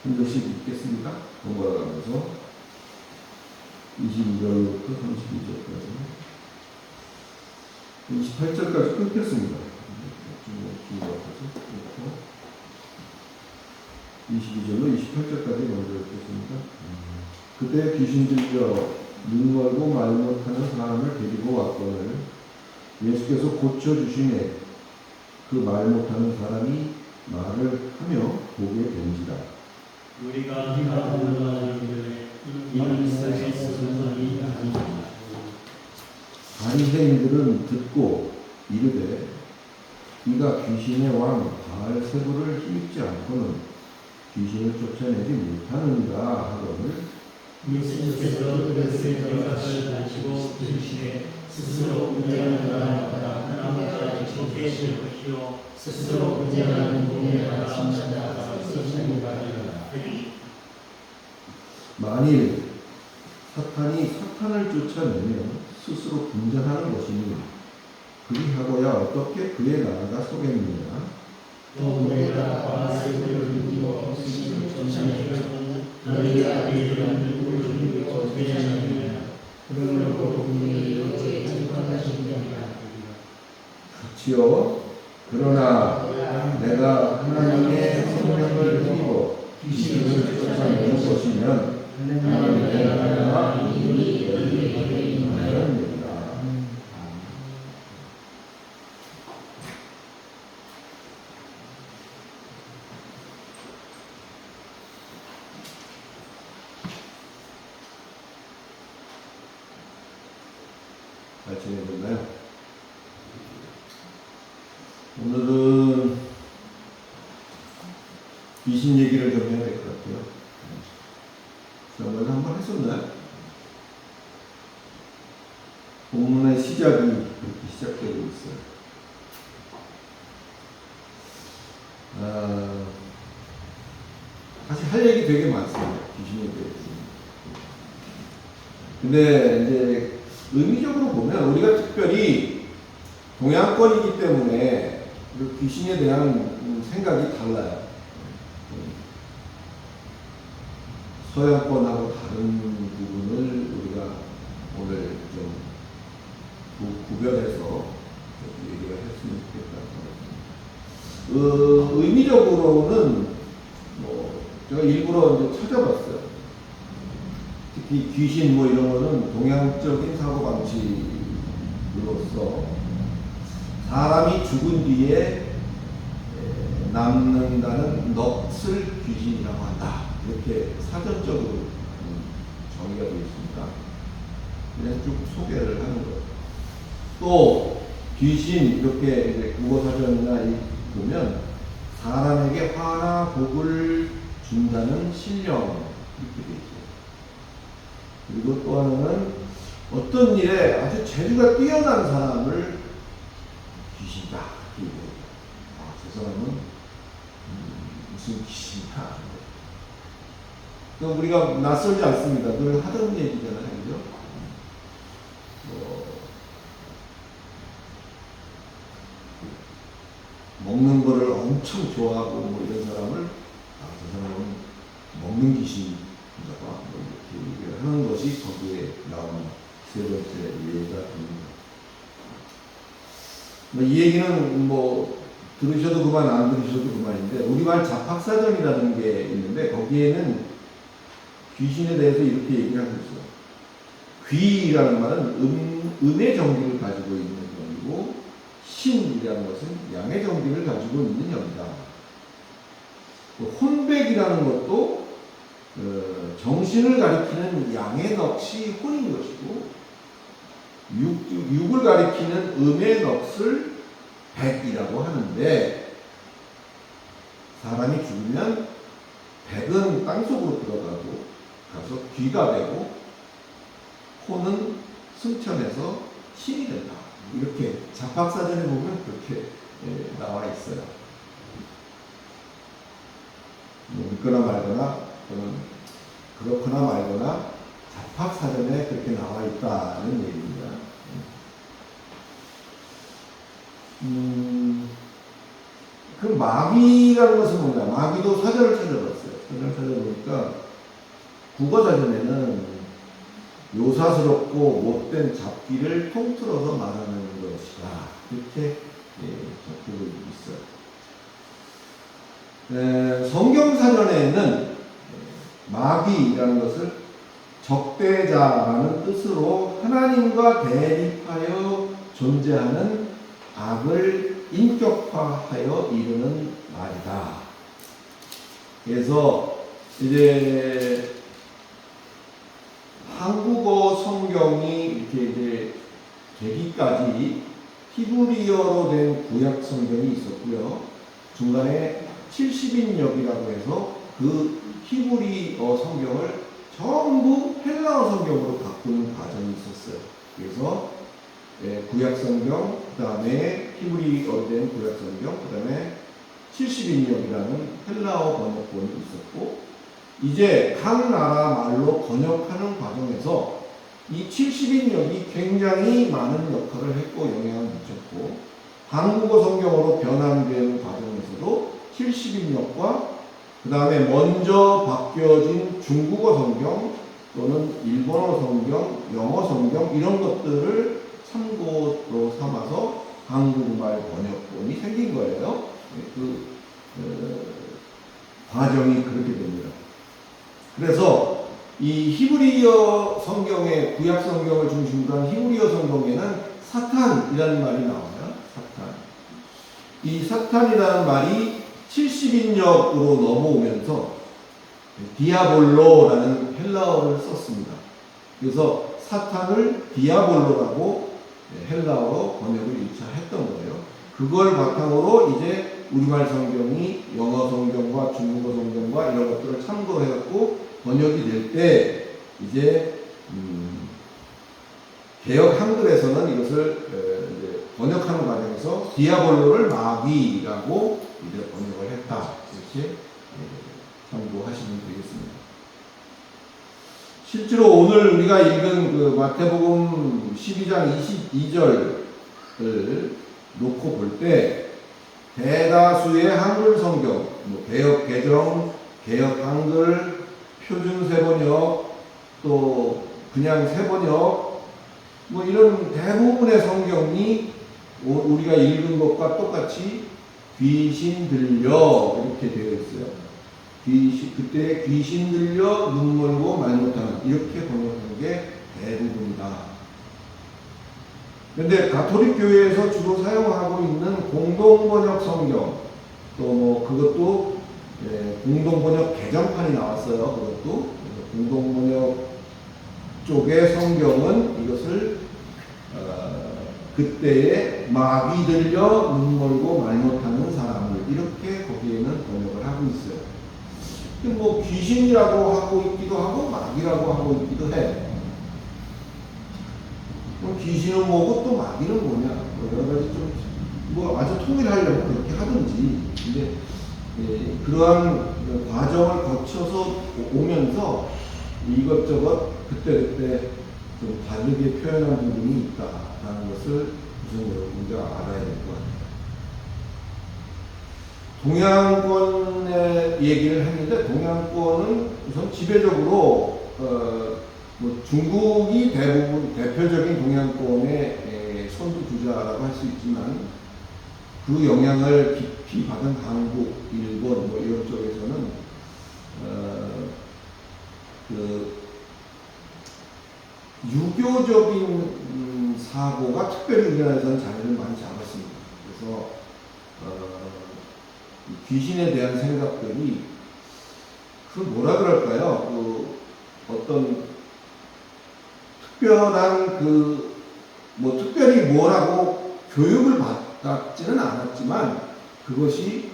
한 절씩 읽겠습니다. 번갈아 가면서 22절부터 32절까지 28절까지 끊겼습니다. 22절로 28절까지 먼저 읽겠습니다. 그때 귀신 들려 눈 멀고 말 못하는 사람을 데리고 왔거늘 예수께서 고쳐주시매 그 말 못하는 사람이 말을 하며 보게 된지라. 우리가 보는 이는 이스라엘 선생이 아니라. 바리새인들은 듣고 이르되 이가 귀신의 왕 바알세불을 힘입지 않고는 귀신을 쫓아내지 못하는가 하거늘 예수께서 그것을 대답을 가지고 이르시되 스스로 운전하는 하나님과 지속해 주시오. 스스로 운전하는 공예가 심사다가 선생이 받으리라. 만일 사탄이 사탄을 쫓아내면 스스로 분전하는 것이니 그리하고야 어떻게 그의 나라가 서겠느냐. 또 우리가 바알세불을 이기고 귀신을 쫓아내거든 너희가 이런 누구를 죽이고 대전하느냐. 그러므로 분명히 어제 한번다 준비하리라. 그치요. 그러나 내가 하나님의 성령을 힘입어 귀신을 쫓아내는 것이면 하나님의 나라가 이미 너희에게 임하였느니라. 잘 지내셨나요? 오늘은 귀신 얘기를 좀 해야 될 것 같아요. 지난번에 한번 했었나요? 본문의 시작이 이렇게 시작되고 있어요. 사실 할 얘기 되게 많습니다. 귀신에 대해서. 근데 이제 의미적으로 보면 우리가 특별히 동양권이기 때문에 그 귀신에 대한 생각이 달라요. 서양권하고 다른 부분을 우리가 오늘 좀 구별해서 얘기를 했으면 좋겠다. 의미적으로는 제가 일부러 이제 찾아봤어요. 특히 귀신 이런 거는 동양적인 사고방식으로서 사람이 죽은 뒤에 남는다는 넋을 귀신이라고 한다. 이렇게 사전적으로 정의가 되어 있습니다. 그냥 쭉 소개를 하는 거예요. 또 귀신 이렇게 이제 국어사전이나 보면 사람에게 화나 복을 준다는 신령 이렇게 되어 있어요. 그리고 또 하나는 어떤 일에 아주 재주가 뛰어난 사람을 귀신이다. 저 사람은 무슨 귀신이다. 우리가 낯설지 않습니다. 늘 하던 얘기잖아요. 그죠? 먹는 거를 엄청 좋아하고 이런 사람을 저 사람은 먹는 귀신이다. 이렇게 하는 것이 거기에 나오는 세 번째 예가 됩니다. 이 얘기는 들으셔도 그만 안 들으셔도 그만인데 우리말 잡학사전이라는 게 있는데 거기에는 귀신에 대해서 이렇게 얘기를 하고 있어요. 귀라는 말은 음의 정기를 가지고 있는 영이고 신이라는 것은 양의 정기를 가지고 있는 영이다. 혼백이라는 것도 정신을 가리키는 양의 넋이 혼인 것이고 육을 가리키는 음의 넋을 백이라고 하는데 사람이 죽으면 백은 땅속으로 들어가고 가서 귀가 되고 혼은 승천해서 신이 된다. 이렇게 잡학사전에 보면 그렇게 나와 있어요. 믿거나 말거나 또는 그렇거나 말거나 잡학사전에 그렇게 나와 있다는 얘기입니다. 그 마귀라는 것은 뭔가? 마귀도 사전을 찾아봤어요. 사전을 찾아보니까 국어사전에는 요사스럽고 못된 잡기를 통틀어서 말하는 것이다. 이렇게 적히고 있어요. 성경사전에는 마귀라는 것을 적대자라는 뜻으로 하나님과 대립하여 존재하는 악을 인격화하여 이루는 말이다. 그래서 이제 한국어 성경이 이렇게 이제 되기까지 히브리어로 된 구약 성경이 있었고요. 중간에 70인역이라고 해서 그 히브리어 성경을 전부 헬라어 성경으로 바꾸는 과정이 있었어요. 그래서 구약 성경, 그 다음에 히브리어로 된 구약 성경, 그 다음에 70인역이라는 헬라어 번역본이 있었고, 이제 각 나라 말로 번역하는 과정에서 이 70인역이 굉장히 많은 역할을 했고 영향을 미쳤고, 한국어 성경으로 변환되는 과정에서도 70인역과 그 다음에 먼저 바뀌어진 중국어 성경 또는 일본어 성경, 영어 성경 이런 것들을 참고로 삼아서 한국말 번역본이 생긴 거예요. 과정이 그렇게 됩니다. 그래서 이 히브리어 성경의 구약 성경을 중심으로 한 히브리어 성경에는 사탄이라는 말이 나와요. 사탄. 이 사탄이라는 말이 70인역으로 넘어오면서 디아볼로라는 헬라어를 썼습니다. 그래서 사탄을 디아볼로라고 헬라어로 번역을 1차 했던 거예요. 그걸 바탕으로 이제 우리말 성경이 영어 성경과 중국어 성경과 이런 것들을 참고로 해갖고 번역이 될 때 이제 개역 한글에서는 이것을 이제 번역하는 과정에서 디아볼로를 마귀라고 이제 번역을 했다. 이렇게 참고하시면 되겠습니다. 실제로 오늘 우리가 읽은 그 마태복음 12장 22절을 놓고 볼 때 대다수의 한글 성경, 개역 개정, 개역 한글, 표준 세번역, 또 그냥 세번역, 이런 대부분의 성경이 우리가 읽은 것과 똑같이 귀신 들려 이렇게 되어 있어요. 그때 귀신 들려 눈 멀고 말 못하는 이렇게 번역하는 게 대부분이다. 그런데 가톨릭 교회에서 주로 사용하고 있는 공동번역 성경, 또 그것도 공동번역 개정판이 나왔어요. 그것도 공동번역 쪽의 성경은 이것을 그때의 마귀 들려 눈 멀고 말 못하는 사람을 이렇게 거기에는 번역을 하고 있어요. 귀신이라고 하고 있기도 하고 마귀라고 하고 있기도 해. 그럼 귀신은 뭐고 또 마귀는 뭐냐? 여러 가지 아주 통일하려고 그렇게 하든지. 근데 그러한 과정을 거쳐서 오면서 이것저것 그때 좀 다르게 표현한 부분이 있다라는 것을 우선 여러분들 알아야 될 것 같아요. 동양권의 얘기를 했는데 동양권은 우선 지배적으로 중국이 대표적인 동양권의 선두주자라고 할 수 있지만 그 영향을 깊이 받은 한국, 일본 이런 쪽에서는 유교적인 사고가 특별히 우리나라에서는 자리를 많이 잡았습니다. 그래서 귀신에 대한 생각들이 뭐라 그럴까요? 어떤 특별한 특별히 뭐라고 교육을 받지는 않았지만 그것이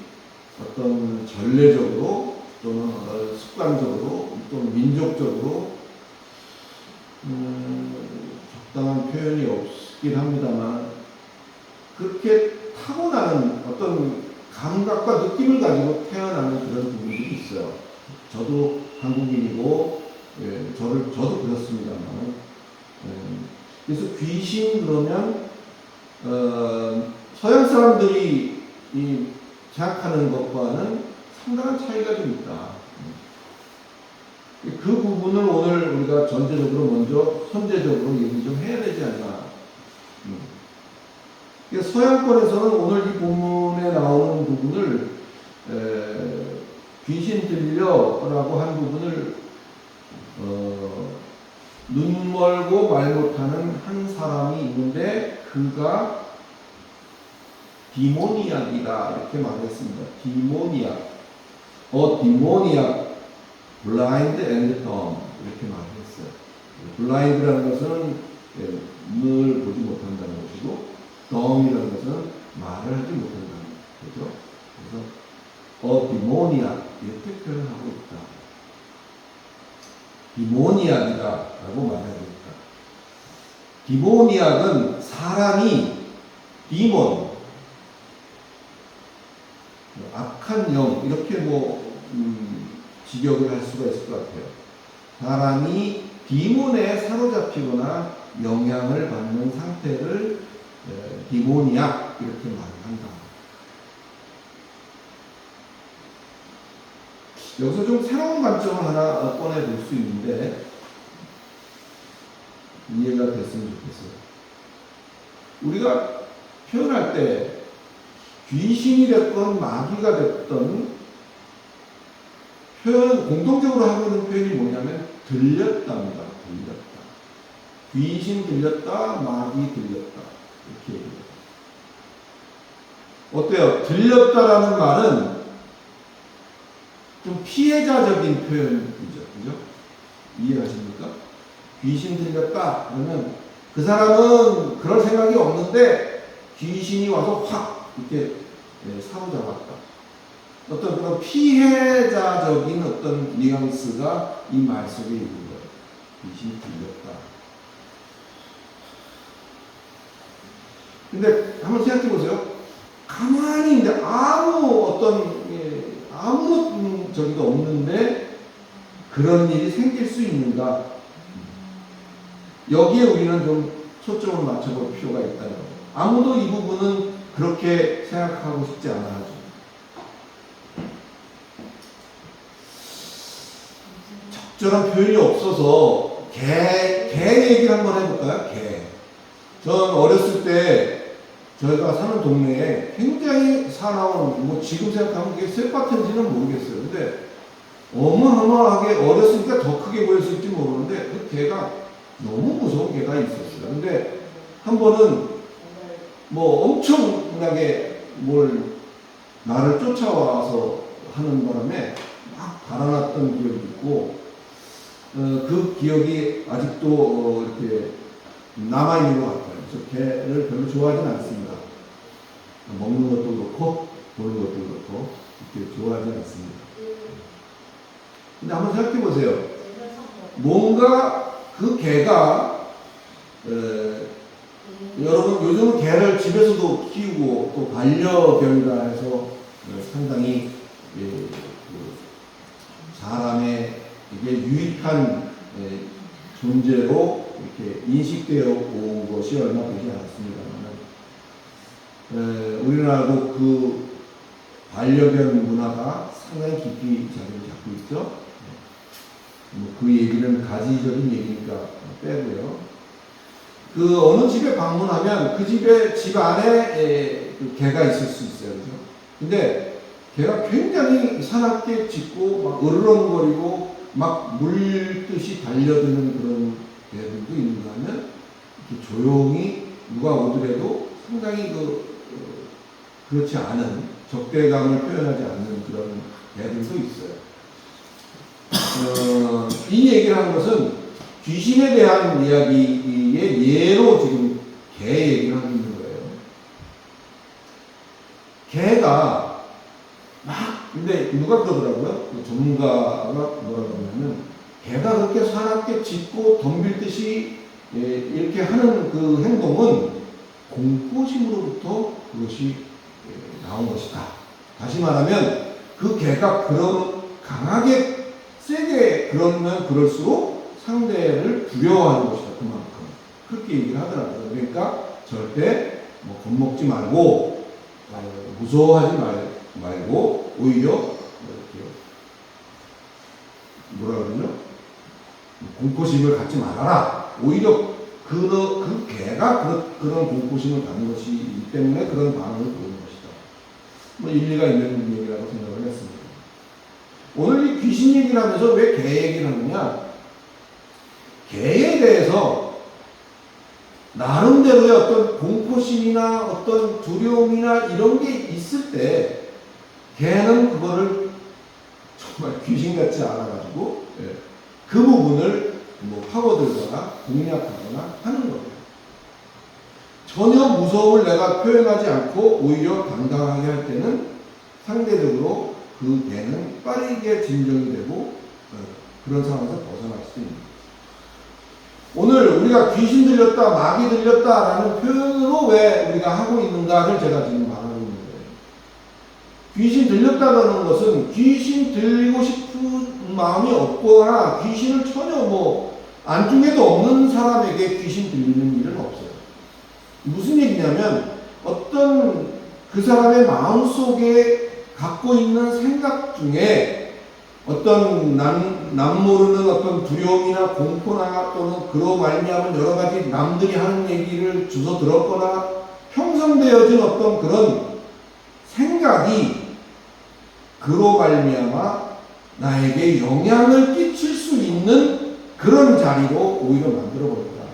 어떤 전례적으로 또는 습관적으로 또는 민족적으로 적당한 표현이 없긴 합니다만 그렇게 타고나는 어떤 감각과 느낌을 가지고 태어나는 그런 부분들이 있어요. 저도 한국인이고 저도 그렇습니다만 그래서 귀신 그러면 서양 사람들이 생각하는 것과는 상당한 차이가 좀 있다. 그 부분을 오늘 우리가 전제적으로 먼저 선제적으로 얘기 좀 해야 되지 않나. 그러니까 서양권에서는 오늘 이 본문에 나오는 부분을 귀신 들려라고 한 부분을 눈 멀고 말 못하는 한 사람이 있는데 그가 디모니악이다 이렇게 말했습니다. 디모니악, 디모니악, blind and dumb 이렇게 말했어요. blind라는 것은 눈을 보지 못한다는 것이고, dumb이라는 것은 말을 하지 못한다는 거죠. 그래서 디모니악 이렇게 표현하고 있다. 디모니악이다라고 말합니다. 디모니악은 사람이 디몬, 악한 영 이렇게 직역을 할 수가 있을 것 같아요. 사람이 디몬에 사로잡히거나 영향을 받는 상태를 디모니악 이렇게 말한다. 여기서 좀 새로운 관점을 하나 꺼내볼 수 있는데 이해가 됐으면 좋겠어요. 우리가 표현할 때 귀신이 됐건 마귀가 됐던 표현, 공통적으로 하고 있는 표현이 뭐냐면 들렸답니다. 들렸다. 귀신 들렸다, 마귀 들렸다. 이렇게 얘기해요. 어때요? 들렸다라는 말은 좀 피해자적인 표현이죠. 그죠? 이해하십니까? 귀신 들렸다. 그러면 그 사람은 그럴 생각이 없는데 귀신이 와서 확 이렇게 사로잡았다. 어떤 그런 피해자적인 어떤 뉘앙스가 이 말 속에 있는 거예요. 귀신이 들렸다. 근데 한번 생각해 보세요. 가만히 있는데 아무런 저기가 없는데 그런 일이 생길 수 있는가? 여기에 우리는 좀 초점을 맞춰볼 필요가 있다는 거예요. 아무도 이 부분은 그렇게 생각하고 싶지 않아 하죠. 적절한 표현이 없어서 개 얘기를 한번 해볼까요? 개. 전 어렸을 때 저희가 사는 동네에 굉장히 사나운, 지금 생각하면 그게 쇠파트인지는 모르겠어요. 근데 어마어마하게 어렸으니까 더 크게 보였을지 모르는데 그 개가 너무 무서운 개가 있었어요. 근데 한 번은 엄청나게 나를 쫓아와서 하는 바람에 막 달아났던 기억이 있고, 그 기억이 아직도 이렇게 남아있는 것 같아요. 그래서 개를 별로 좋아하진 않습니다. 먹는 것도 그렇고, 보는 것도 그렇고, 이렇게 좋아하진 않습니다. 근데 한번 생각해 보세요. 뭔가 그 개가, 여러분 요즘은 개를 집에서도 키우고 또 반려견이라 해서 상당히 사람의 이게 유익한 존재로 이렇게 인식되어 온 것이 얼마 되지 않았습니다만, 우리나라도 그 반려견 문화가 상당히 깊이 자리를 잡고 있죠. 그 얘기는 가지적인 얘기니까 빼고요. 그 어느 집에 방문하면 그 집 안에 그 개가 있을 수 있어요. 그죠? 근데 개가 굉장히 사납게 짖고 막 으르렁거리고 막 물듯이 달려드는 그런 개들도 있는가 하면 이렇게 조용히 누가 오더라도 상당히 그렇지 않은 적대감을 표현하지 않는 그런 개들도 있어요. 이 얘기를 하는 것은 귀신에 대한 이야기의 예로 지금 개 얘기를 하고 있는 거예요. 개가 근데 누가 그러더라고요. 그 전문가가 뭐라고 하냐면 개가 그렇게 사납게 짖고 덤빌듯이 이렇게 하는 그 행동은 공포심으로부터 그것이 나온 것이다. 다시 말하면 그 개가 그런 강하게 세게 그러면 그럴수록 상대를 두려워하는 것이다. 그만큼 그렇게 얘기를 하더라고요. 그러니까 절대 겁먹지 말고 무서워하지 말고 오히려 이렇게 뭐라 그러죠? 공포심을 갖지 말아라. 오히려 그 개가 그런 공포심을 갖는 것이기 때문에 그런 반응을 보이는 것이다. 뭐 일리가 있는 얘기라고 생각을 했습니다. 오늘 이 귀신 얘기를 하면서 왜 개 얘기를 하느냐? 개에 대해서 나름대로의 어떤 공포심이나 어떤 두려움이나 이런 게 있을 때 개는 그거를 정말 귀신 같지 않아가지고 그 부분을 뭐 파고들거나 공략하거나 하는 거예요. 전혀 무서움을 내가 표현하지 않고 오히려 당당하게 할 때는 상대적으로 그 개는 빠르게 진정이 되고 그런 상황에서 벗어날 수 있는 거예요. 오늘 우리가 귀신 들렸다, 마귀 들렸다라는 표현으로 왜 우리가 하고 있는가를 제가 지금 말하고 있는 거예요. 귀신 들렸다는 것은 귀신 들리고 싶은 마음이 없거나 귀신을 전혀 뭐 안중에도 없는 사람에게 귀신 들리는 일은 없어요. 무슨 얘기냐면 어떤 그 사람의 마음속에 갖고 있는 생각 중에 어떤 남 모르는 어떤 두려움이나 공포나 또는 그로 말미암은 여러 가지 남들이 하는 얘기를 주워 들었거나 형성되어진 어떤 그런 생각이 그로 말미암아 나에게 영향을 끼칠 수 있는 그런 자리로 오히려 만들어 버린다.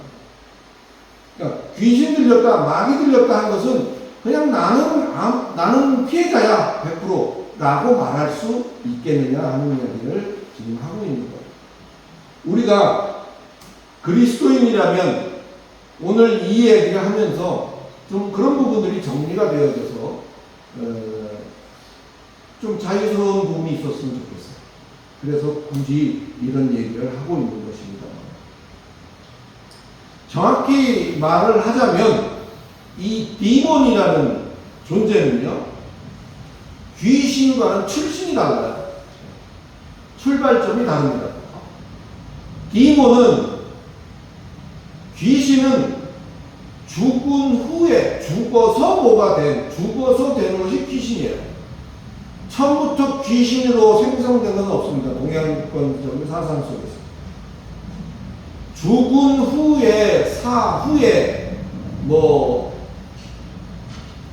그러니까 귀신 들렸다, 마귀 들렸다 한 것은 그냥 나는 피해자야 100%라고 말할 수 있겠느냐 하는 이야기를 지금 하고 있는 거예요. 우리가 그리스도인이라면 오늘 이 얘기를 하면서 좀 그런 부분들이 정리가 되어져서 좀 자유스러운 부분이 있었으면 좋겠어요. 그래서 굳이 이런 얘기를 하고 있는 것입니다. 정확히 말을 하자면 이 디몬이라는 존재는요, 귀신과는 출신이 달라요. 출발점이 다릅니다. 귀신은 죽은 후에 죽어서 되는 것이 귀신이에요. 처음부터 귀신으로 생성된 건 없습니다. 동양권적인 사상 속에서. 죽은 후에, 사후에,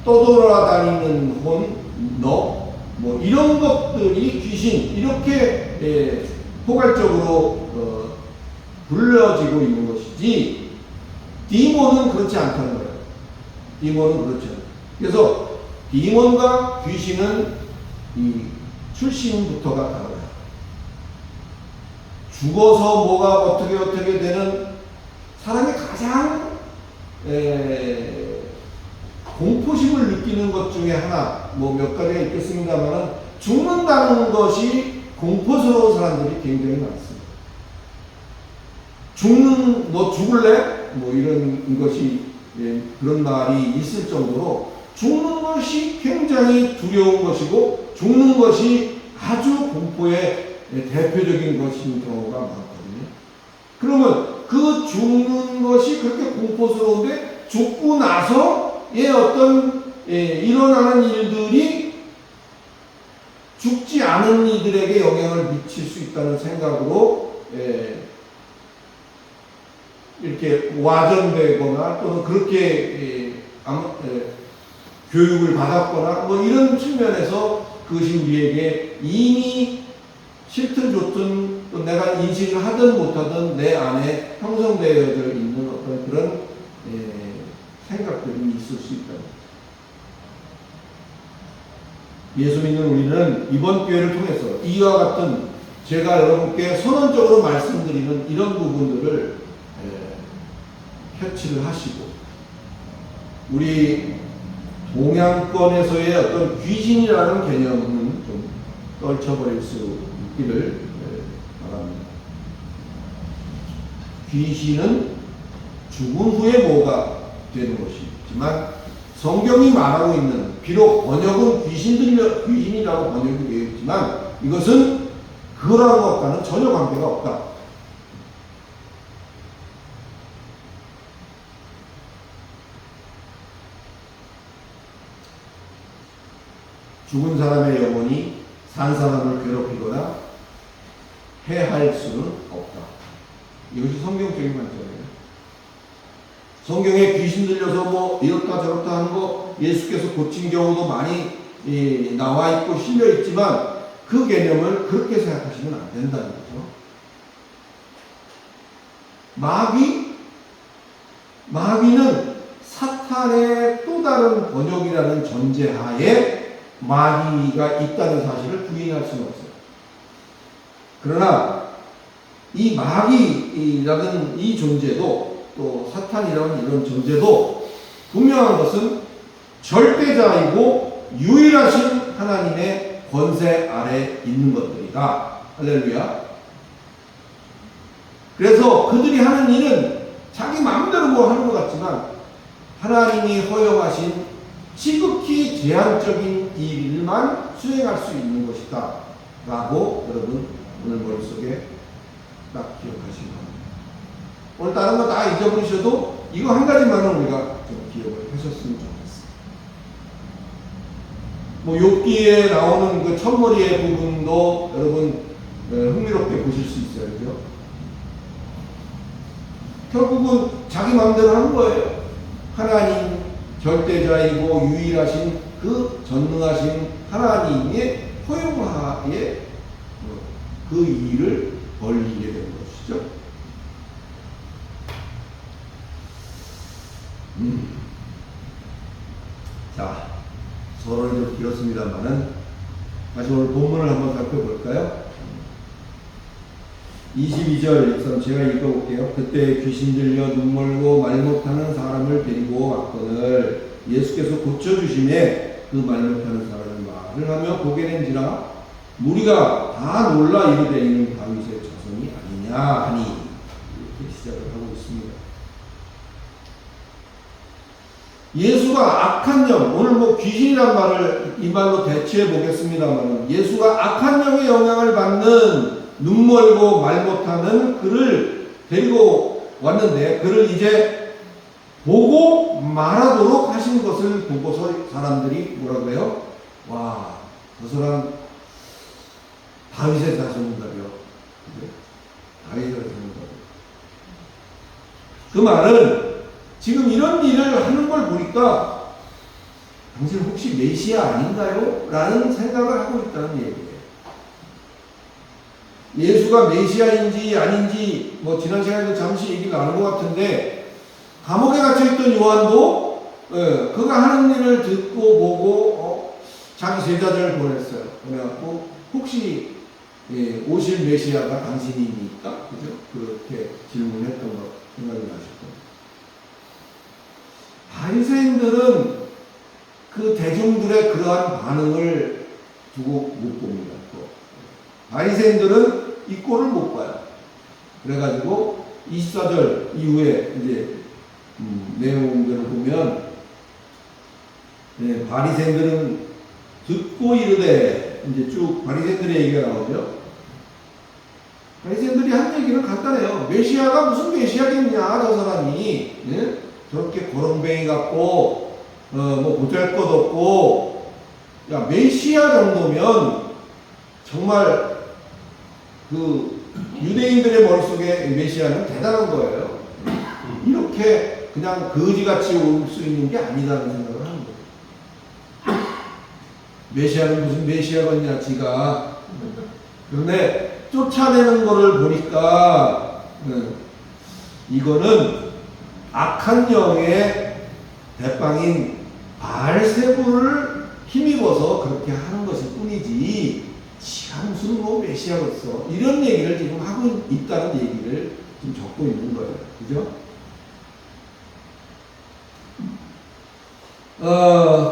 떠돌아다니는 뭐 이런 것들이 귀신, 이렇게 포괄적으로 불려지고 있는 것이지, 디몬은 그렇지 않다는 거예요. 디몬은 그렇죠. 그래서 디몬과 귀신은 이 출신부터가 달라요. 죽어서 뭐가 어떻게 되는 사람이 가장 공포심을 느끼는 것 중에 하나, 뭐 몇 가지가 있겠습니다만, 죽는다는 것이 공포스러운 사람들이 굉장히 많습니다. 죽을래? 뭐 이런 것이, 그런 말이 있을 정도로 죽는 것이 굉장히 두려운 것이고, 죽는 것이 아주 공포의 대표적인 것인 경우가 많거든요. 그러면 그 죽는 것이 그렇게 공포스러운데, 죽고 나서의 어떤 일어나는 일들이 죽지 않은 이들에게 영향을 미칠 수 있다는 생각으로 이렇게 와전되거나 또는 그렇게 교육을 받았거나 뭐 이런 측면에서 그것이 우리에게 이미 싫든 좋든 또 내가 인식을 하든 못하든 내 안에 형성되어져 있는 어떤 그런 생각들이 있을 수 있다. 예수 믿는 우리는 이번 기회를 통해서 이와 같은 제가 여러분께 선언적으로 말씀드리는 이런 부분들을 캐치를 하시고, 우리 동양권에서의 어떤 귀신이라는 개념은 좀 떨쳐버릴 수 있기를 바랍니다. 귀신은 죽은 후에 뭐가 되는 것이지만, 성경이 말하고 있는, 비록 번역은 귀신이라고 번역이 되어 있지만 이것은 그거라는 것과는 전혀 관계가 없다. 죽은 사람의 영혼이 산 사람을 괴롭히거나 해할 수는 없다. 이것이 성경적인 관점이에요. 성경에 귀신 들려서 뭐 이렇다 저렇다 하는 거 예수께서 고친 경우도 많이 나와 있고 실려 있지만 그 개념을 그렇게 생각하시면 안 된다는 거죠. 마귀는 사탄의 또 다른 번역이라는 전제하에 마귀가 있다는 사실을 부인할 수는 없어요. 그러나 이 마귀라는 이 존재도 또 사탄이라는 이런 존재도 분명한 것은 절대자이고 유일하신 하나님의 권세 아래 있는 것들이다. 할렐루야. 그래서 그들이 하는 일은 자기 마음대로 뭐 하는 것 같지만 하나님이 허용하신 지극히 제한적인 일만 수행할 수 있는 것이다 라고 여러분 오늘 머릿속에 딱 기억하시기 바랍니다. 오늘 다른 거 다 잊어버리셔도 이거 한 가지만은 우리가 좀 기억을 하셨으면 좋겠어요. 뭐 욥기에 나오는 그 첫머리의 부분도 여러분 흥미롭게 보실 수 있어요. 그죠? 결국은 자기 마음대로 하는 거예요. 하나님 절대자이고 유일하신 그 전능하신 하나님의 허용하에 그 일을 벌리게 되는 것이죠. 자, 서론이 좀 길었습니다만은 다시 오늘 본문을 한번 살펴볼까요? 22절 제가 읽어볼게요. 그때 귀신 들려 눈멀고 말 못하는 사람을 데리고 왔거늘 예수께서 고쳐주심에 그 말 못하는 사람이 말을 하며 보게 된지라 무리가 다 놀라 이르되 이는 다윗의 자손이 아니냐 하니 이렇게 시작을 하고 있습니다. 예수가 악한 영, 오늘 뭐 귀신이란 말을 이 말로 대체해 보겠습니다만 예수가 악한 영의 영향을 받는 눈멀고 말 못하는 그를 데리고 왔는데 그를 이제 보고 말하도록 하신 것을 보고서 사람들이 뭐라고 해요? 와, 저 사람 다윗의 자손인가요? 다윗의 자손인가요? 그 말은 지금 이런 일을 하는 걸 보니까 당신 혹시 메시아 아닌가요? 라는 생각을 하고 있다는 얘기예요. 예수가 메시아인지 아닌지 뭐 지난 시간에도 잠시 얘기를 나눈 것 같은데 감옥에 갇혀있던 요한도 그가 하는 일을 듣고 보고 자기 제자들을 보냈어요. 그래갖고 혹시 오실 메시아가 당신입니까? 그죠? 그렇게 질문했던 거 생각이 나실 겁니다. 바리새인들은 그 대중들의 그러한 반응을 두고 못 봅니다. 바리새인들은 이 꼴을 못 봐요. 그래가지고 24절 이후에 이제 내용들을 보면 바리새인들은 듣고 이르되 이제 쭉 바리새인들의 얘기가 나오죠. 바리새인들이 한 얘기는 간단해요. 메시아가 무슨 메시아겠냐 저 사람이 저렇게 거렁뱅이 같고 뭐 보잘것없고 야 메시아 정도면 정말 그 유대인들의 머릿속에 메시아는 대단한 거예요. 이렇게 그냥 거지같이 올 수 있는 게 아니다는 생각을 하는 거예요. 메시아는 무슨 메시아겠냐 지가. 그런데 쫓아내는 거를 보니까 이거는 악한 영의 대빵인 바알세부를 힘입어서 그렇게 하는 것일 뿐이지 지가 무슨 뭐 메시아로서 이런 얘기를 지금 하고 있다는 얘기를 지금 적고 있는 거예요. 그죠?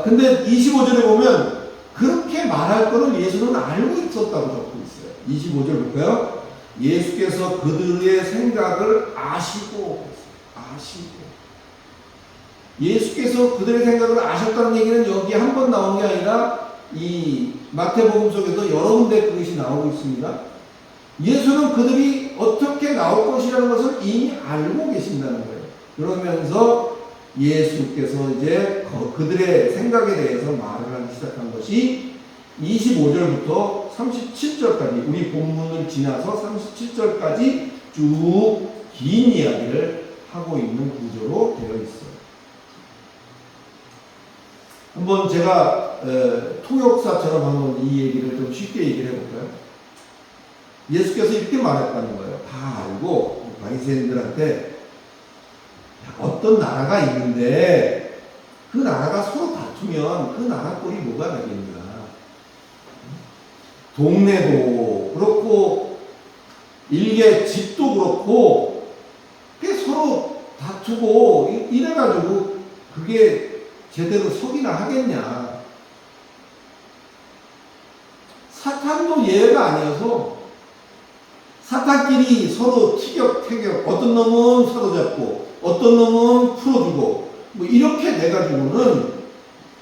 근데 25절에 보면 그렇게 말할 거를 예수는 알고 있었다고 적고 있어요. 25절 볼까요? 예수께서 그들의 생각을 아시고 예수께서 그들의 생각을 아셨다는 얘기는 여기 한 번 나온 게 아니라 이 마태복음 속에도 여러 군데 그것이 나오고 있습니다. 예수는 그들이 어떻게 나올 것이라는 것을 이미 알고 계신다는 거예요. 그러면서 예수께서 이제 그들의 생각에 대해서 말을 하기 시작한 것이 25절부터 37절까지 우리 본문을 지나서 37절까지 쭉 긴 이야기를 하고 있는 구조로 되어 있어요. 한번 제가 통역사처럼 한번 이 얘기를 좀 쉽게 얘기를 해볼까요? 예수께서 이렇게 말했다는 거예요. 다 알고 바리새인들한테 어떤 나라가 있는데 그 나라가 서로 다투면 그 나라 꼴이 뭐가 되겠냐. 동네도 그렇고 일개 집도 그렇고 그게 서로 다투고 이래가지고 그게 제대로 석이나 하겠냐. 사탄도 예외가 아니어서 사탄끼리 서로 티격태격 어떤 놈은 사로잡고 어떤 놈은 풀어주고 뭐 이렇게 돼가지고는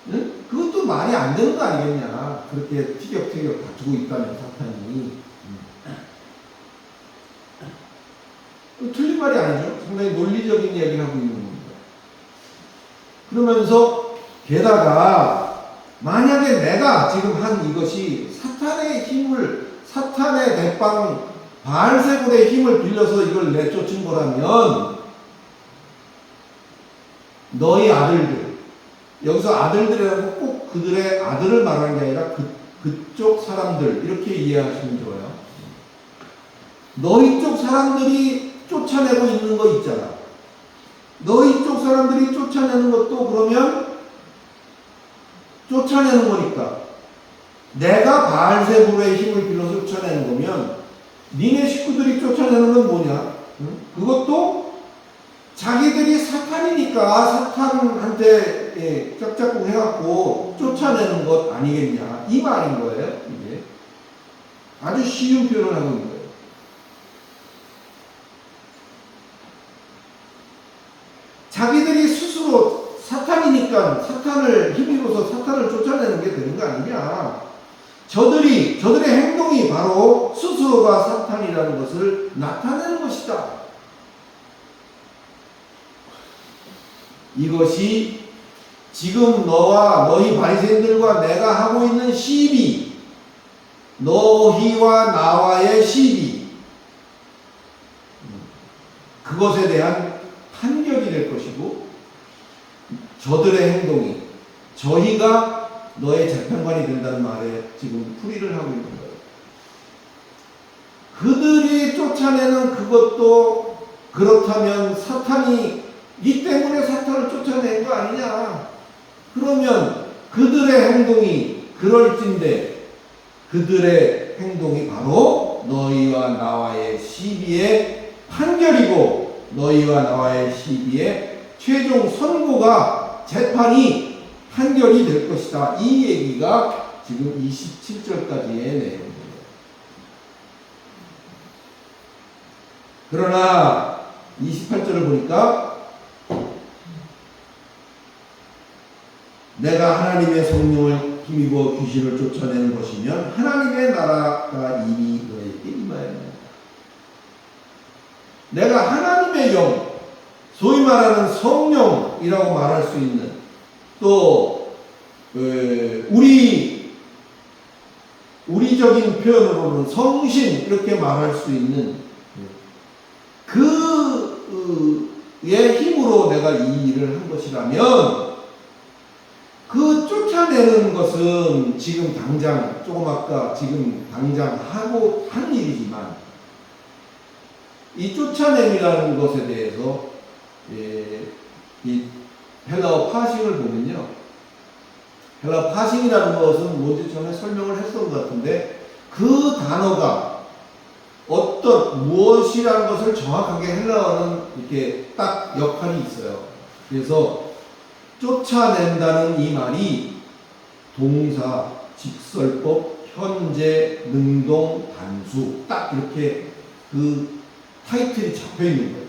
응? 그것도 말이 안 되는 거 아니겠냐. 그렇게 티격태격 다투고 있다면 사탄이 틀린 말이 아니죠. 상당히 논리적인 이야기를 하고 있는 겁니다. 그러면서 게다가 만약에 내가 지금 한 이것이 사탄의 힘을 사탄의 대빵 바알세불의 힘을 빌려서 이걸 내쫓은 거라면 너희 아들들 여기서 아들들이라고 꼭 그들의 아들을 말하는 게 아니라 그쪽 사람들 이렇게 이해하시면 좋아요. 너희 쪽 사람들이 쫓아내고 있는 거 있잖아. 너희 쪽 사람들이 쫓아내는 것도 그러면 쫓아내는 거니까 내가 바알세불의 힘을 빌려서 쫓아내는 거면 니네 식구들이 쫓아내는 건 뭐냐? 응? 그것도 자기들이 사탄이니까 사탄한테 짝짝꿍 해갖고 쫓아내는 것 아니겠냐 이 말인 거예요. 이게 아주 쉬운 표현을 하고 있는 거예요. 자기들이 스스로 사탄이니까 사탄을 힘입어서 사탄을 쫓아내는 게 되는 거 아니냐. 저들의 행동이 바로 스스로가 사탄이라는 것을 나타내는 것이다. 이것이 지금 너와 너희 바리새인들과 내가 하고 있는 시비, 너희와 나와의 시비, 그것에 대한 판결이 될 것이고 저들의 행동이 저희가 너의 재판관이 된다는 말에 지금 풀이를 하고 있는 거예요. 그들이 쫓아내는 그것도 그렇다면 사탄이 이 때문에 사탄을 쫓아낸 거 아니냐. 그러면 그들의 행동이 그럴진데 그들의 행동이 바로 너희와 나와의 시비의 판결이고 너희와 나와의 시비의 최종 선고가 재판이 판결이 될 것이다. 이 얘기가 지금 27절까지의 내용입니다. 그러나 28절을 보니까 내가 하나님의 성령을 힘입어 귀신을 쫓아내는 것이면 하나님의 나라가 이미 너에게 임하였느니라. 내가 하나님의 영, 소위 말하는 성령이라고 말할 수 있는 또 우리적인 표현으로는 성신 이렇게 말할 수 있는 그의 힘으로 내가 이 일을 한 것이라면 그 쫓아내는 것은 지금 당장 조금 아까 지금 당장 하고 한 일이지만 이 쫓아냄이라는 것에 대해서 이 헬라어 파싱을 보면요. 헬라어 파싱이라는 것은 뭔지 전에 설명을 했던 것 같은데 그 단어가 무엇이라는 것을 정확하게 헬라어는 이렇게 딱 역할이 있어요. 그래서 쫓아낸다는 이 말이 동사, 직설법, 현재, 능동, 단수 딱 이렇게 그 타이틀이 잡혀 있는 거예요.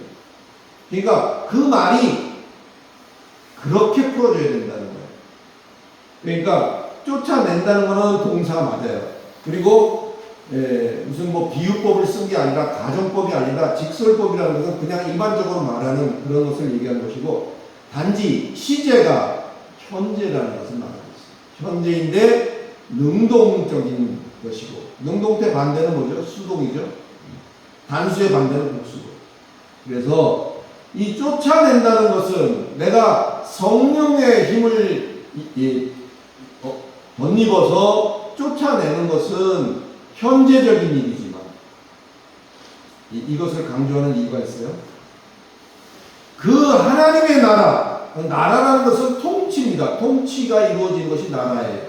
그러니까 그 말이 그렇게 풀어줘야 된다는 거예요. 그러니까 쫓아낸다는 거는 동사 맞아요. 그리고 무슨 뭐 비유법을 쓴 게 아니라 가정법이 아니라 직설법이라는 것은 그냥 일반적으로 말하는 그런 것을 얘기하는 것이고 단지 시제가 현재라는 것을 말하고 있어요. 현재인데 능동적인 것이고 능동태 반대는 뭐죠? 수동이죠. 단수의 반대는 복수고 그래서 이 쫓아낸다는 것은 내가 성령의 힘을 덧입어서 쫓아내는 것은 현재적인 일이지만 이것을 강조하는 이유가 있어요. 그 하나님의 나라라는 것은 통치입니다. 통치가 이루어진 것이 나라예요.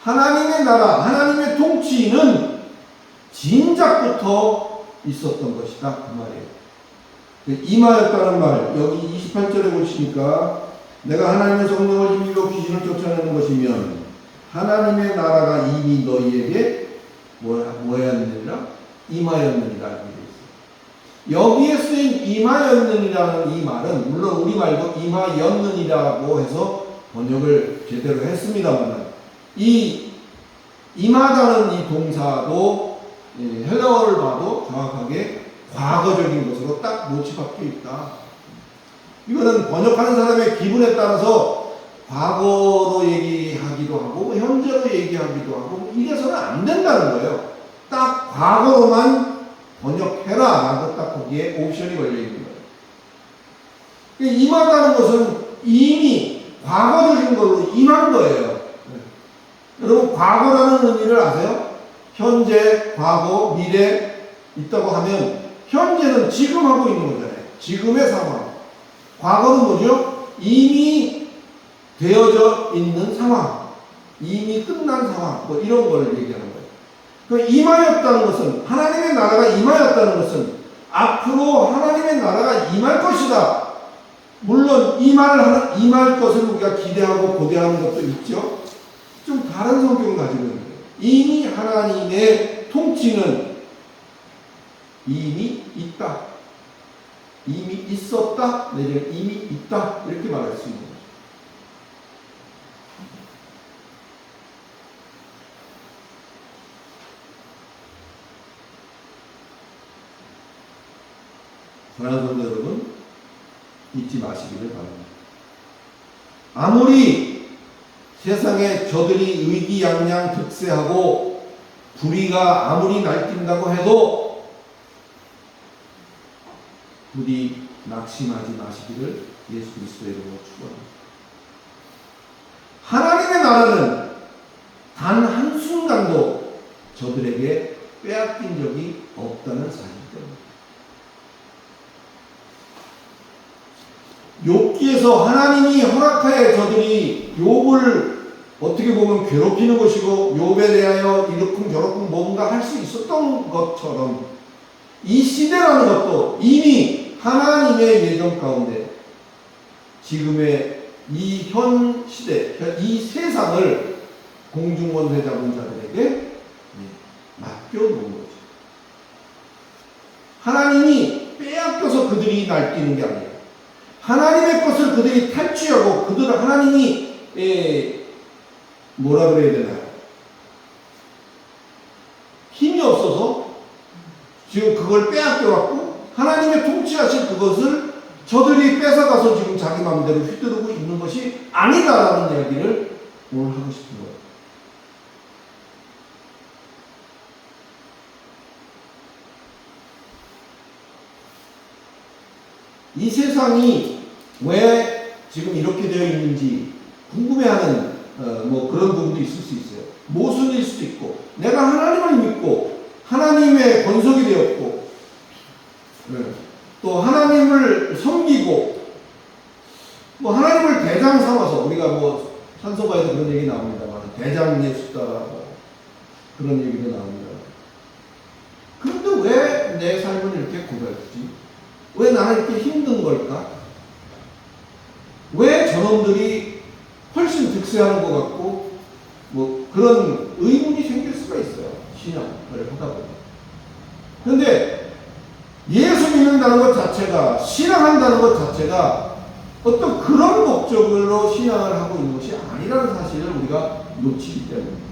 하나님의 나라, 하나님의 통치는 진작부터 있었던 것이다. 그 말이에요. 임하였다는 말, 여기 28절에 보시니까 내가 하나님의 성령을 힘입어 귀신을 쫓아내는 것이면 하나님의 나라가 이미 너희에게 뭐였느니라? 임하였느니라 이렇게 되어 있어요. 여기에 쓰인 임하였느니라는 이 말은 물론 우리 말고 임하였느니라고 해서 번역을 제대로 했습니다만 이 임하다는 이 동사도 헬라어를 봐도 정확하게 과거적인 것으로 딱 못이 박혀 있다. 이거는 번역하는 사람의 기분에 따라서 과거로 얘기하기도 하고 현재로 얘기하기도 하고 이래서는 안 된다는 거예요. 딱 과거로만 번역해라 라고 딱 거기에 옵션이 걸려 있는 거예요. 임하다는 것은 이미 과거적인 걸로 임한 거예요. 여러분 과거라는 의미를 아세요? 현재, 과거, 미래 있다고 하면 현재는 지금 하고 있는 거잖아요. 지금의 상황. 과거는 뭐죠? 이미 되어져 있는 상황. 이미 끝난 상황. 뭐 이런 걸 얘기하는 거예요. 그 임하였다는 것은 하나님의 나라가 임하였다는 것은 앞으로 하나님의 나라가 임할 것이다. 물론 임할 것을 우리가 기대하고 고대하는 것도 있죠. 좀 다른 성격을 가지고 있는 거예요. 이미 하나님의 통치는 이미 있다. 이미 있었다. 내지는 이미 있다. 이렇게 말할 수 있는 거죠. 사랑하는 성도 여러분, 잊지 마시기를 바랍니다. 아무리 세상에 저들이 의기양양 득세하고 불의가 아무리 날뛴다고 해도 부디 낙심하지 마시기를 예수 그리스도의 이름으로 축원합니다. 하나님의 나라는 단 한순간도 저들에게 빼앗긴 적이 없다는 사실 때문입니다. 욥기에서 하나님이 허락하여 저들이 욥을 어떻게 보면 괴롭히는 것이고 욥에 대하여 이렇쿵 저렇쿵 뭔가 할 수 있었던 것처럼 이 시대라는 것도 이미 하나님의 예정 가운데 지금의 이 현 시대, 이 세상을 공중권세 잡은 자들에게 맡겨놓은 거죠. 하나님이 빼앗겨서 그들이 날뛰는 게 아니에요. 하나님의 것을 그들이 탈취하고 그들을 하나님이 뭐라 그래야 되나요? 힘이 없어서 지금 그걸 빼앗겨갖고 하나님의 통치하신 그것을 저들이 뺏어가서 지금 자기 마음대로 휘두르고 있는 것이 아니다라는 이야기를 오늘 하고 싶은 거예요. 이 세상이 왜 지금 이렇게 되어 있는지 궁금해하는 뭐 그런 부분도 있을 수 있어요. 모순일 수도 있고 내가 하나님을 믿고 하나님의 권속이 되었고 또 하나님을 섬기고 뭐 하나님을 대장 삼아서 우리가 뭐 찬송가에도 그런 얘기 나옵니다만 대장 예수다라고 그런 얘기도 나옵니다. 그런데 왜 내 삶은 이렇게 고달프지? 왜 나는 이렇게 힘든 걸까? 왜 저놈들이 훨씬 득세하는 것 같고 뭐 그런 의문이 생길 수가 있어요. 신앙을 하다 보면. 그런데 예수 믿는다는 것 자체가 신앙한다는 것 자체가 어떤 그런 목적으로 신앙을 하고 있는 것이 아니라는 사실을 우리가 놓치기 때문에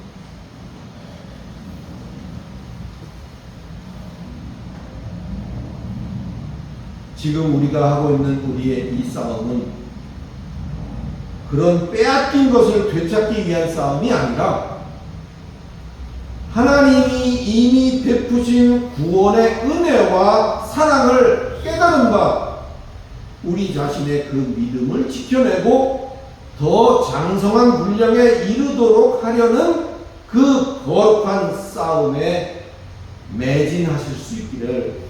지금 우리가 하고 있는 우리의 이 싸움은 그런 빼앗긴 것을 되찾기 위한 싸움이 아니라 하나님이 이미 베푸신 구원의 은혜와 사랑을 깨닫는 깨달은 바 우리 자신의 그 믿음을 지켜내고 더 장성한 분량에 이르도록 하려는 그 거룩한 싸움에 매진하실 수 있기를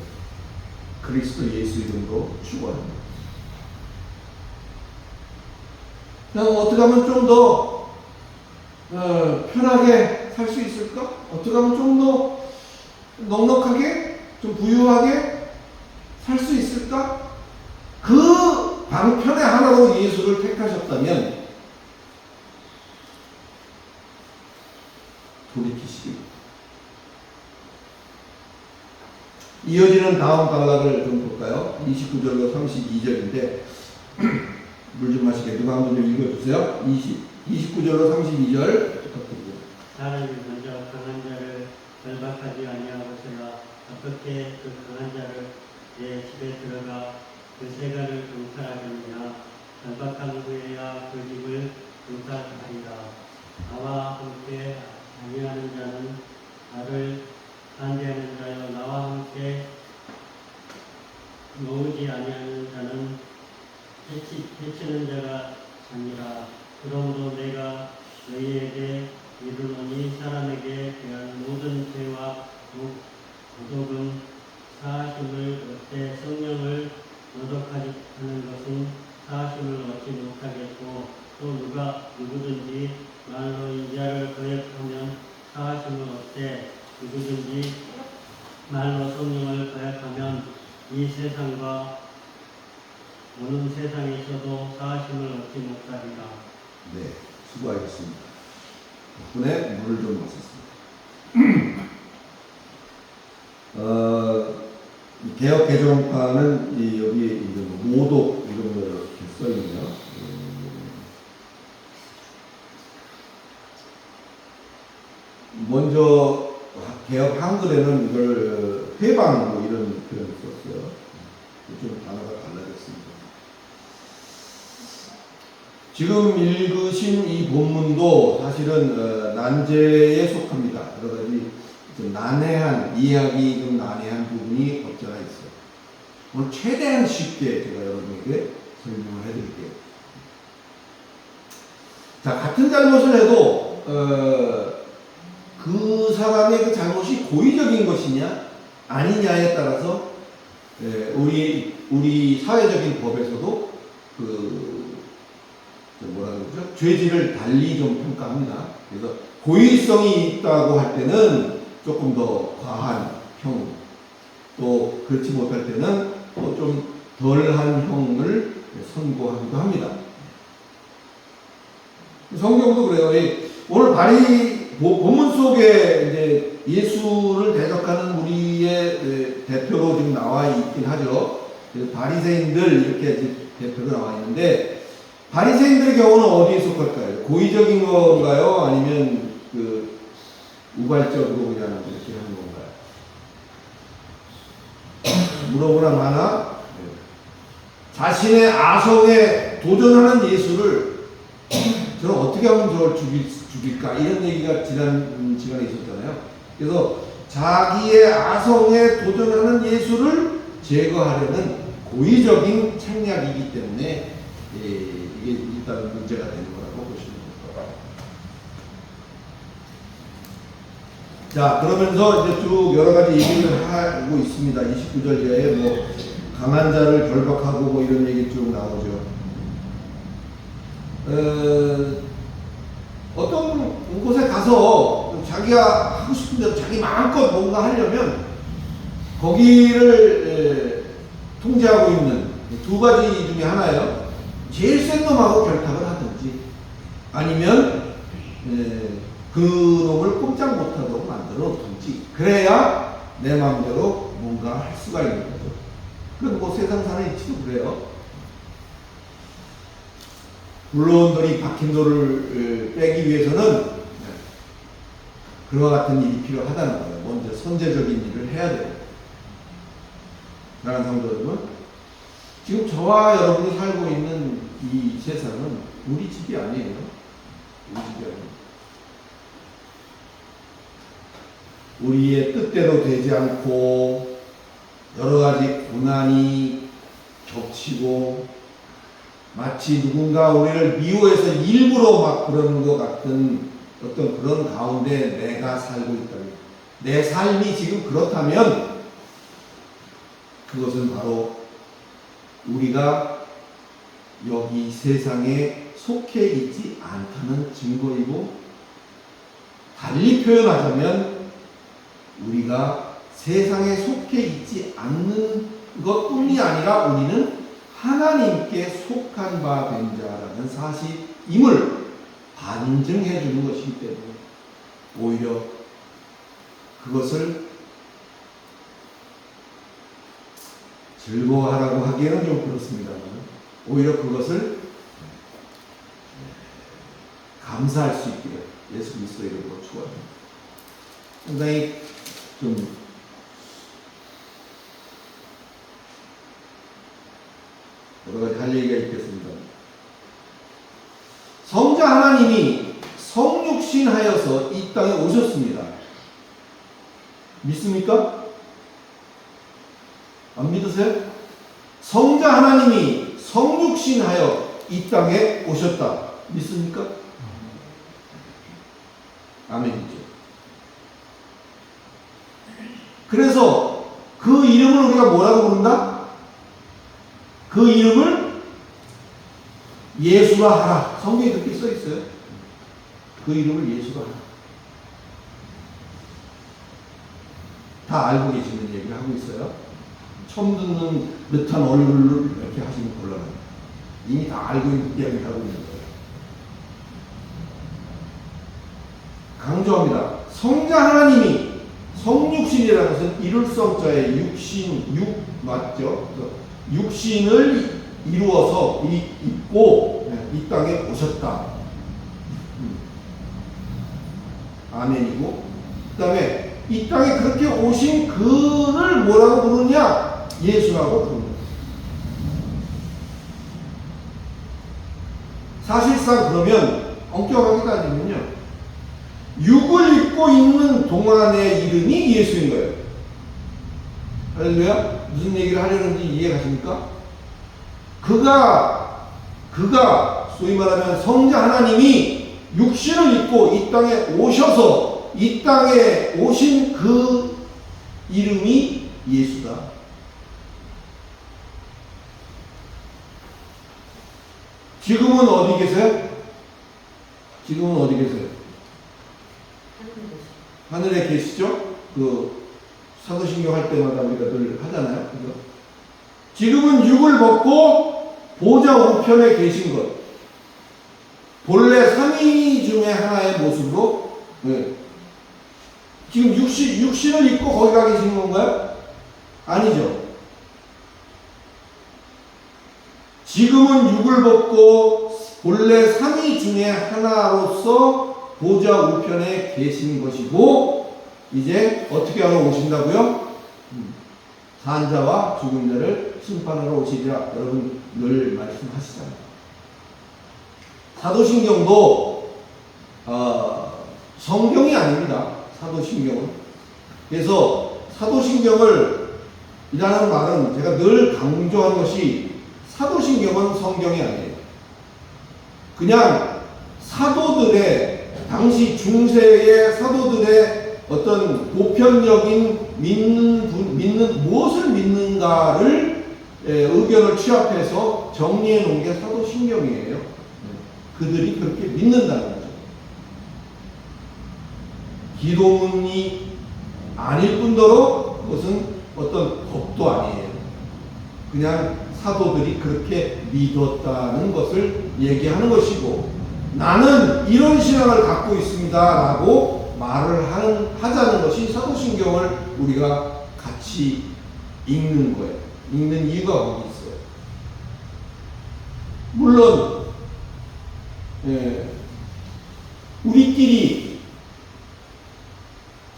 그리스도 예수 이름으로 축원합니다. 어떻게 하면 좀 더 편하게 살 수 있을까? 어떻게 하면 좀 더 넉넉하게, 좀 부유하게 살 수 있을까? 그 방편의 하나로 예수를 택하셨다면 돌이키시기. 이어지는 다음 단락을 좀 볼까요? 29절로 32절인데 물 좀 마시게 누가 한번 좀 읽어주세요. 29절로 32절 부탁드립니다. 사람이 먼저 강한 자를 결박하지 아니하고서야 어떻게 그 강한 자를 내 집에 들어가 그 세간을 강탈하겠느냐. 결박한 후에야 그 집을 강탈하리라. 나와 함께 아니하는 자는 나를 반대하는 자여, 나와 함께 모으지 아니하는 자는 해치는 자가 아니라. 그러므로 내가 너희에게 이르노니 사람에게 대한 모든 죄와 도덕은 사하심을 얻되 성령을 모독하지 하는 것은 사하심을 얻지 못하겠고, 또 누구든지 말로 인자를 거역하면 사하심을 얻되 누구든지 말로 성령을 거역하면 이 세상과 오는 세상에서도 사하심을 얻지 못하리라. 네, 수고하셨습니다. 덕분에 물을 좀 마셨습니다. 개혁 개정판은 여기에 이제 모독 이런 거 이렇게 써 있네요. 먼저 개혁 한글에는 이걸 회방 뭐 이런 표현을 썼어요. 좀 단어가 달라졌습니다. 지금 읽으신 이 본문도 사실은 난제에 속합니다. 여러 가지 좀 난해한, 이해하기 좀 난해한 부분이 없지 않아 있어요. 오늘 최대한 쉽게 제가 여러분에게 설명을 해드릴게요. 자, 같은 잘못을 해도 그 사람의 그 잘못이 고의적인 것이냐 아니냐에 따라서 우리 사회적인 법에서도 뭐라 그러죠? 죄질을 달리 좀 평가합니다. 그래서 고의성이 있다고 할 때는 조금 더 과한 형, 또 그렇지 못할 때는 또 좀 덜한 형을 선고하기도 합니다. 성경도 그래요. 오늘 본문 속에 이제 예수를 대적하는 우리의 대표로 지금 나와 있긴 하죠. 바리새인들 이렇게 대표로 나와 있는데, 바리새인들의 경우는 어디에 속할까요? 고의적인 건가요? 아니면 우발적으로 그냥 이렇게 하는 건가요? 물어보나 마나 자신의 아성에 도전하는 예수를 저는 어떻게 하면 저를 죽일까? 이런 얘기가 지난 시간에 있었잖아요. 그래서 자기의 아성에 도전하는 예수를 제거하려는 고의적인 책략이기 때문에 이게 일단 문제가 되는 거라고 보시면 됩니다. 자, 그러면서 이제 쭉 여러 가지 얘기를 하고 있습니다. 29절 이하에 뭐 강한 자를 결박하고 뭐 이런 얘기 쭉 나오죠. 어떤 곳에 가서 자기가 하고 싶은 대로 자기 마음껏 뭔가 하려면 거기를 통제하고 있는 두 가지 중에 하나예요. 제일 센 놈하고 결탁을 하든지 아니면 그 놈을 꼼짝 못하도록 만들어 놓든지, 그래야 내 마음대로 뭔가 할 수가 있는 거죠. 그건 뭐 세상 사는 이치도 그래요. 물론들이 박힌 돌을 빼기 위해서는 그와 같은 일이 필요하다는 거예요. 먼저 선제적인 일을 해야 돼요. 사랑하는 성도 여러분, 지금 저와 여러분이 살고 있는 이 세상은 우리 집이 아니에요. 우리 집이 아니에요. 우리의 뜻대로 되지 않고 여러 가지 고난이 겹치고 마치 누군가 우리를 미워해서 일부러 막 그러는 것 같은 어떤 그런 가운데 내가 살고 있다. 내 삶이 지금 그렇다면 그것은 바로 우리가 여기 세상에 속해 있지 않다는 증거이고, 달리 표현하자면 우리가 세상에 속해 있지 않는 것뿐이 아니라 우리는 하나님께 속한 바 된 자라는 사실임을 반증해 주는 것이기 때문에 오히려 그것을 즐거워하라고 하기에는 좀 그렇습니다만, 오히려 그것을 감사할 수 있기를 예수 그리스도의 이름으로 축원합니다. 상당히 좀 여러 가지 할 얘기가 있겠습니다. 성자 하나님이 성육신하여서 이 땅에 오셨습니다. 믿습니까? 안 믿으세요? 성자 하나님이 성육신하여 이 땅에 오셨다. 믿습니까? 아멘이죠. 그래서 그 이름을 우리가 뭐라고 부른다? 그 이름을 예수라 하라. 성경에 그렇게 써 있어요. 그 이름을 예수라 하라. 다 알고 계시는 얘기를 하고 있어요. 처음 듣는 듯한 얼굴로 이렇게 하시면 곤란합니다. 이미 다 알고 있는 이야기를 하고 있는 거예요. 강조합니다. 성자 하나님이 성육신이라는 것은 이룰 성자의 육신, 육 맞죠? 육신을 이루어서 입고 이 땅에 오셨다. 아멘이고, 그 다음에 이 땅에 그렇게 오신 그를 뭐라고 부르냐? 예수라고 부릅니다. 사실상 그러면 엄격하게 따지면요, 육을 입고 있는 동안의 이름이 예수인 거예요. 할렐루야? 무슨 얘기를 하려는지 이해가십니까? 그가 소위 말하면 성자 하나님이 육신을 입고 이 땅에 오셔서 이 땅에 오신 그 이름이 예수다. 지금은 어디 계세요? 지금은 어디 계세요? 하늘에 계시죠? 그 사도신경 할 때마다 우리가 늘 하잖아요. 그죠? 지금은 육을 벗고 보좌 우편에 계신 것. 본래 삼위 중에 하나의 모습으로, 네. 지금 육신을 입고 거기 가 계신 건가요? 아니죠. 지금은 육을 벗고 본래 삼위 중에 하나로서 보좌 우편에 계신 것이고, 이제 어떻게 하러 오신다고요? 산자와 죽은 자를 심판하러 오시리라. 여러분 늘 말씀하시잖아요. 사도신경도 성경이 아닙니다. 사도신경은. 그래서 사도신경을 이라는 말은 제가 늘 강조하는 것이, 사도신경은 성경이 아니에요. 그냥 사도들의, 당시 중세의 사도들의 어떤 보편적인 무엇을 믿는가를 의견을 취합해서 정리해 놓은 게 사도신경이에요. 그들이 그렇게 믿는다는 거죠. 기도문이 아닐 뿐더러 그것은 어떤 법도 아니에요. 그냥 사도들이 그렇게 믿었다는 것을 얘기하는 것이고, 나는 이런 신앙을 갖고 있습니다 라고 말을 하자는 것이 사도신경을 우리가 같이 읽는 거예요. 읽는 이유가 거기 있어요. 물론 우리끼리,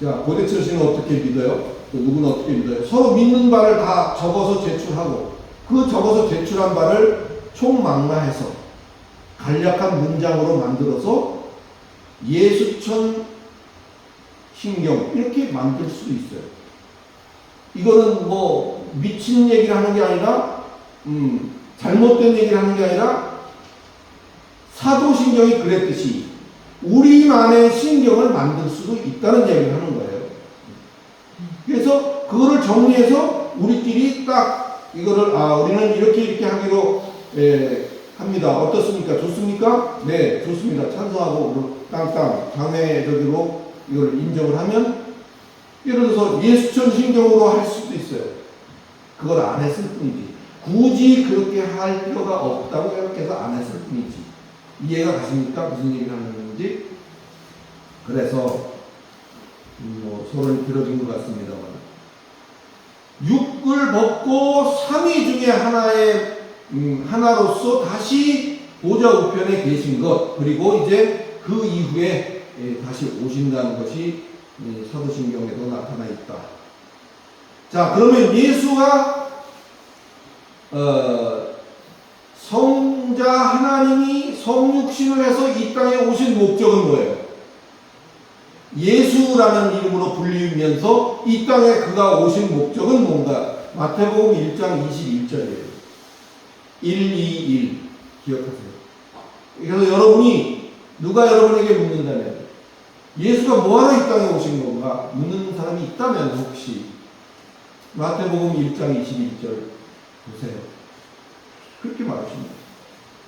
자, 고대철 씨는 어떻게 믿어요? 또 누구는 어떻게 믿어요? 서로 믿는 바를 다 적어서 제출하고, 그 적어서 제출한 바를 총망라해서 간략한 문장으로 만들어서 예수천 신경 이렇게 만들 수도 있어요. 이거는 뭐 미친 얘기를 하는 게 아니라 잘못된 얘기를 하는 게 아니라 사도신경이 그랬듯이 우리만의 신경을 만들 수도 있다는 이야기를 하는 거예요. 그래서 그거를 정리해서 우리끼리 딱 이거를 우리는 이렇게 하기로 합니다. 어떻습니까? 좋습니까? 네, 좋습니다. 찬성하고 땅땅 당회적으로 이걸 인정을 하면 예를 들어서 예수천 신경으로 할 수도 있어요. 그걸 안 했을 뿐이지. 굳이 그렇게 할 필요가 없다고 생각해서 안 했을 뿐이지. 이해가 가십니까? 무슨 얘기를 하는지. 그래서 소론이 길어진 것 같습니다만, 육을 벗고 삼위 중에 하나로서 다시 보좌 우편에 계신 것, 그리고 이제 그 이후에 다시 오신다는 것이 사도신경에도 나타나 있다. 자, 그러면 예수가 성자 하나님이 성육신을 해서 이 땅에 오신 목적은 뭐예요? 예수라는 이름으로 불리면서 이 땅에 그가 오신 목적은 뭔가? 마태복음 1장 21절이에요. 121 기억하세요. 그래서 여러분이 누가 여러분에게 묻는다면 예수가 뭐하러 이 땅에 오신 건가 묻는 사람이 있다면 혹시 마태복음 1장 21절 보세요. 그렇게 말하십니다.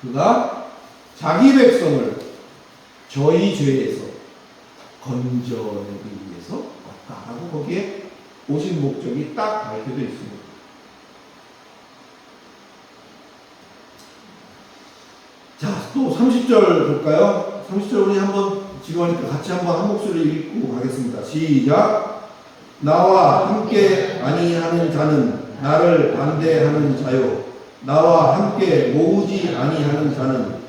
그가 자기 백성을 저희 죄에서 건져내기 위해서 왔다라고 거기에 오신 목적이 딱 밝혀져 있습니다. 자, 또 30절 볼까요? 30절 우리 한번 지루하니까 같이 한번 한 목소리를 읽고 가겠습니다. 시작. 나와 함께 아니하는 자는 나를 반대하는 자요, 나와 함께 모으지 아니하는 자는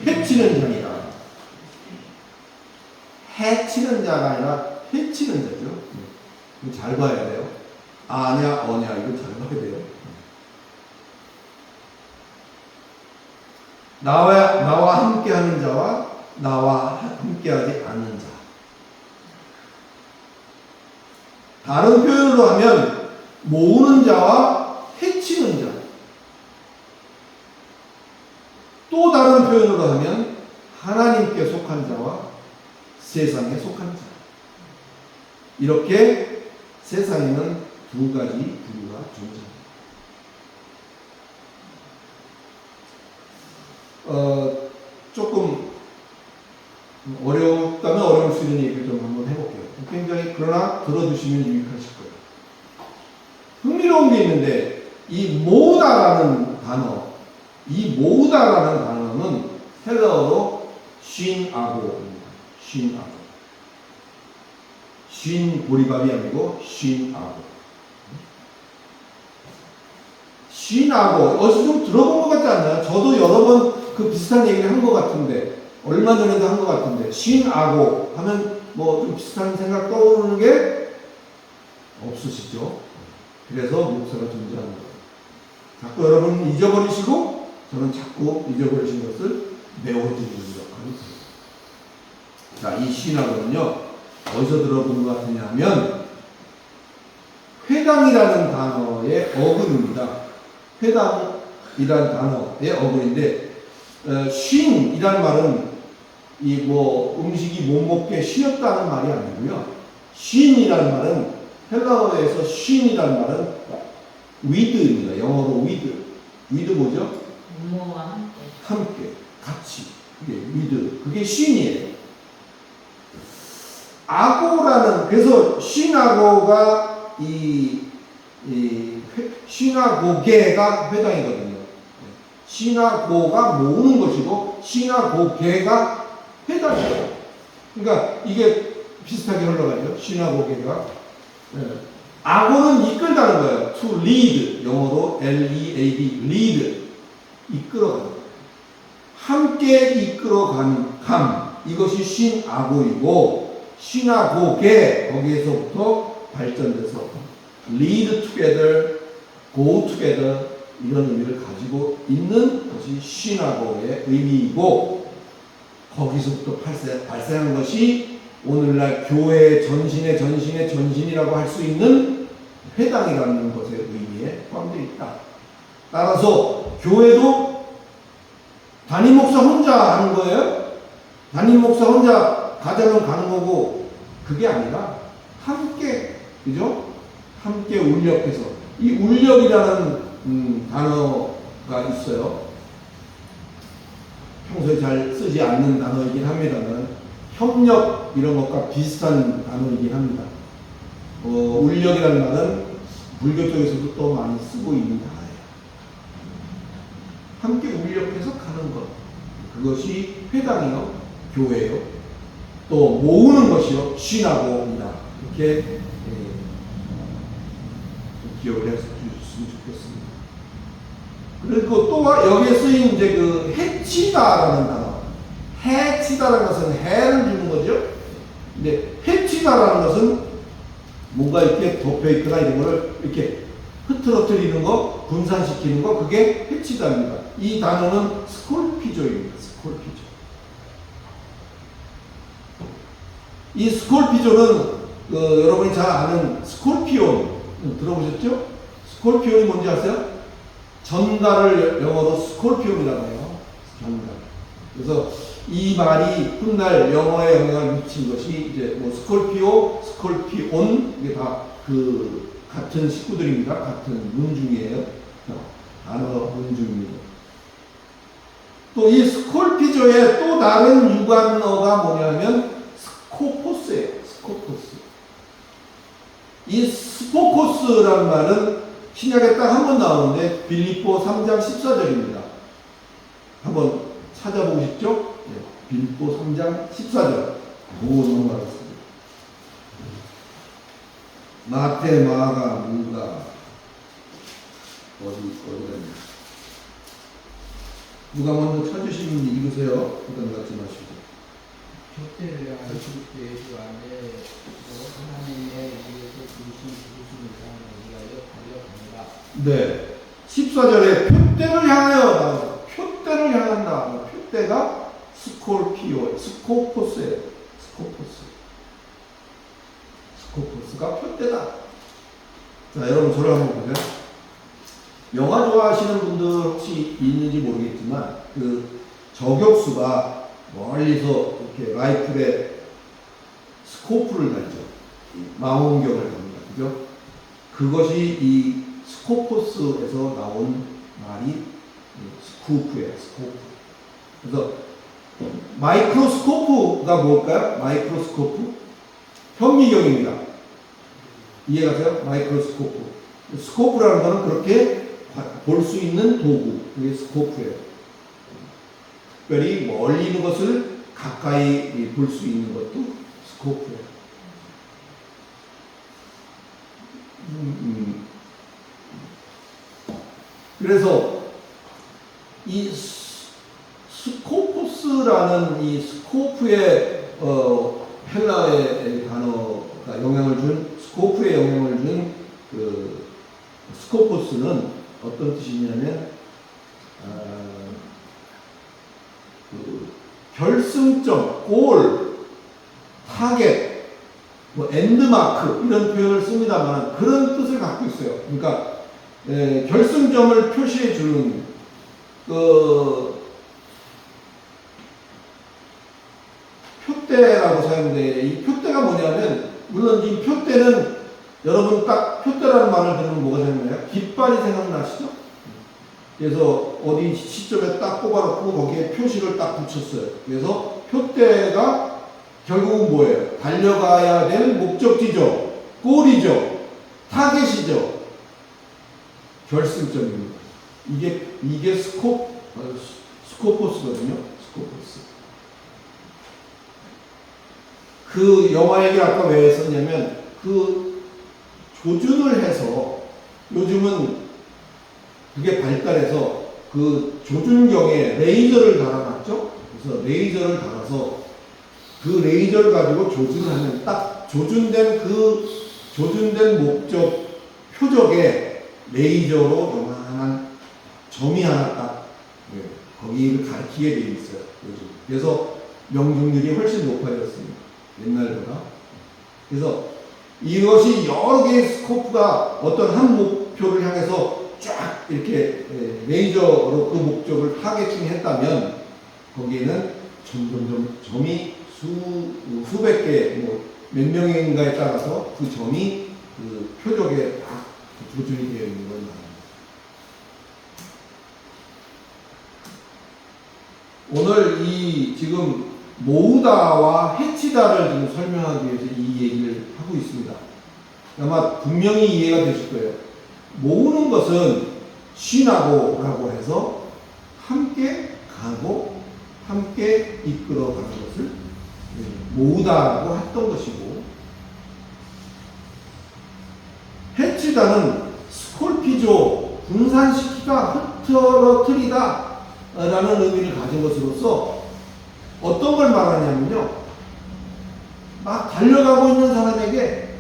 해치는 자니라. 해치는 자가 아니라 해치는 자죠. 이거 잘 봐야 돼요. 아냐 어냐 이거 잘 봐야 돼요. 나와 함께하는 자와 나와 함께하지 않는 자. 다른 표현으로 하면 모으는 자와 해치는 자. 또 다른 표현으로 하면 하나님께 속한 자와 세상에 속한 자. 이렇게 세상에는 두 가지 부류가 존재합니다. 조금 어렵다면 어려울 수 있는 얘기를 좀 한번 해볼게요. 굉장히 그러나 들어두시면 유익하실 거예요. 흥미로운 게 있는데 이 모으다라는 단어, 이 모으다라는 단어는 헬라어로 쉰아고입니다. 쉰아고. 쉰 보리밥이 아니고 쉰아고. 쉰아고 어디서 좀 들어본 것 같지 않나요? 저도 여러 번 그 비슷한 얘기를 한 것 같은데, 얼마 전에도 한 것 같은데, 쉰아고 하면 뭐 좀 비슷한 생각 떠오르는 게 없으시죠? 그래서 목사가 존재하는 거예요. 자꾸 여러분 잊어버리시고 저는 자꾸 잊어버리신 것을 메워주는 역할이 있습니다. 자, 이 쉰아고는요 어디서 들어본 것 같으냐 하면 회당이라는 단어의 어근입니다. 회당이라는 단어의 어근인데, 쉰이라는 말은 이 뭐 음식이 못 먹게 쉬었다는 말이 아니고요. 쉰이라는 말은 헬라어에서 쉰이라는 말은 with입니다. 영어로 with. with 뭐죠? 부모와 함께, 같이. 그게 with. 그게 쉰이에요. 아고라는, 그래서 쉰아고가 쉰아고개가 회당이거든요. 쉰아고가 모으는 것이고 쉰아고개가 회당이에요. 그러니까 이게 비슷하게 흘러가죠. 쉰아고개가. 아고는 이끌다는 거예요. to lead, 영어로 L-E-A-D, lead, 이끌어가는 거예요. 함께 이끌어가는 감, 이것이 쉰아고이고, 쉰아고개, 거기에서부터 발전돼서 lead together, go together, 이런 의미를 가지고 있는 것이 쉰아고의 의미이고, 거기서부터 발생한 것이 오늘날 교회의 전신의 전신이라고 할 수 있는 회당이라는 것의 의미에 포함되어 있다. 따라서 교회도 담임 목사 혼자 하는 거예요? 담임 목사 혼자 가자면 가는 거고, 그게 아니라 함께, 그죠? 함께 울력해서, 이 울력이라는 단어가 있어요. 평소에 잘 쓰지 않는 단어이긴 합니다만 협력 이런 것과 비슷한 단어이긴 합니다. 울력이라는 말은 불교 쪽에서도 또 많이 쓰고 있는 단어예요. 함께 울력해서 가는 것, 그것이 회당이요, 교회요, 또 모으는 것이요, 신하고이다. 이렇게 기억을 해주셨으면 좋겠습니다. 그리고 또 여기에 쓰인 이제 그 해치다라는 단어, 해치다라는 것은 해를 주는 거죠. 근데 해치다라는 것은 뭔가 이렇게 덮여있거나 이런 거를 이렇게 흐트러뜨리는 거, 분산시키는 거, 그게 해치다입니다. 이 단어는 스콜피조입니다. 스콜피조. 이 스콜피조는 여러분이 잘 아는 스콜피온 들어보셨죠? 스콜피온이 뭔지 아세요? 전갈을 영어로 스콜피온이라고 해요. 전갈. 그래서 이 말이 훗날 영어에 영향을 미친 것이 이제 뭐 스콜피오, 스콜피온, 이게 다 그 같은 식구들입니다. 같은 문중이에요. 단어 문중입니다. 또 이 스콜피조의 또 다른 유관어가 뭐냐면 스코포스예요. 스코포스. 이 스포코스라는 말은 신약에 딱 한 번 나오는데 빌립보 3장 14절입니다. 한번 찾아보고 싶죠? 네, 빌립보 3장 14절. 보고 넘어가겠습니다. 마태, 마가, 누가 어디가 누가 먼저 찾으시면 읽으세요. 부담 갖지 마시고. 곁에를 아시고 예수 안에 하나님의 위에서 주신 죽으심을 위하여 달려갑니다. 네. 14절에 표대를 향하여, 표대를 향한다. 표대가 스콜피오, 스코포스예요. 스코포스. 스코포스가 표대다. 자, 여러분 저를 한번 보세요. 영화 좋아하시는 분들 혹시 있는지 모르겠지만 그 저격수가 멀리서 이렇게 라이플에 스코프를 달죠. 망원경을 갑니다. 그죠? 그것이 이 스코포스에서 나온 말이 스쿠프예요. 스코프. 그래서 마이크로스코프가 뭘까요? 마이크로스코프? 현미경입니다. 이해가세요? 마이크로스코프. 스코프라는 거는 그렇게 볼 수 있는 도구. 그게 스코프예요. 특별히 멀리 있는 것을 가까이 볼 수 있는 것도 스코프예요. 그래서 이 스코포스라는 이 스코프의 헬라의 단어가 영향을 준, 스코프에 영향을 준 그 스코포스는 어떤 뜻이냐면 그 결승점, 골, 타겟, 뭐 엔드마크 이런 표현을 씁니다만 그런 뜻을 갖고 있어요. 그러니까 결승점을 표시해 주는 그 표대라고 사용돼. 이 표대가 뭐냐면 물론 이 표대는 여러분 딱 표대라는 말을 들으면 뭐가 생각나요? 깃발이 생각나시죠? 그래서 어디 시점에 딱 꼽아놓고 거기에 표시를 딱 붙였어요. 그래서 표대가 결국은 뭐예요? 달려가야 될 목적지죠. 골이죠. 타겟이죠. 결승점입니다. 이게 스코포스거든요. 스코포스. 그 영화 얘기를 아까 왜 했었냐면 그 조준을 해서 요즘은 그게 발달해서 그 조준경에 레이저를 달아놨죠. 그래서 레이저를 달아서 그 레이저를 가지고 조준을 하면 딱 조준된 목적 표적에 레이저로 요만한 점이 하나 딱 거기를 가리키게 되어 있어요. 요즘. 그래서 명중률이 훨씬 높아졌습니다. 옛날보다. 그래서 이것이 여러 개의 스코프가 어떤 한 목표를 향해서 쫙 이렇게 레이저로 그 목적을 타겟팅했다면 거기에는 점점점 점이 수백 개, 몇 명인가에 따라서 그 점이 그 표적에 딱 조준이 되어 있는 걸 말합니다. 오늘 이 지금 모으다와 해치다를 지금 설명하기 위해서 이 얘기를 하고 있습니다. 아마 분명히 이해가 되실 거예요. 모으는 것은 신하고라고 해서 함께 가고 함께 이끌어 가는 것을 모으다라고 했던 것이고, 해치다는 스콜피조, 분산시키다, 흩어뜨리다 라는 의미를 가진 것으로서 어떤 걸 말하냐면요, 막 달려가고 있는 사람에게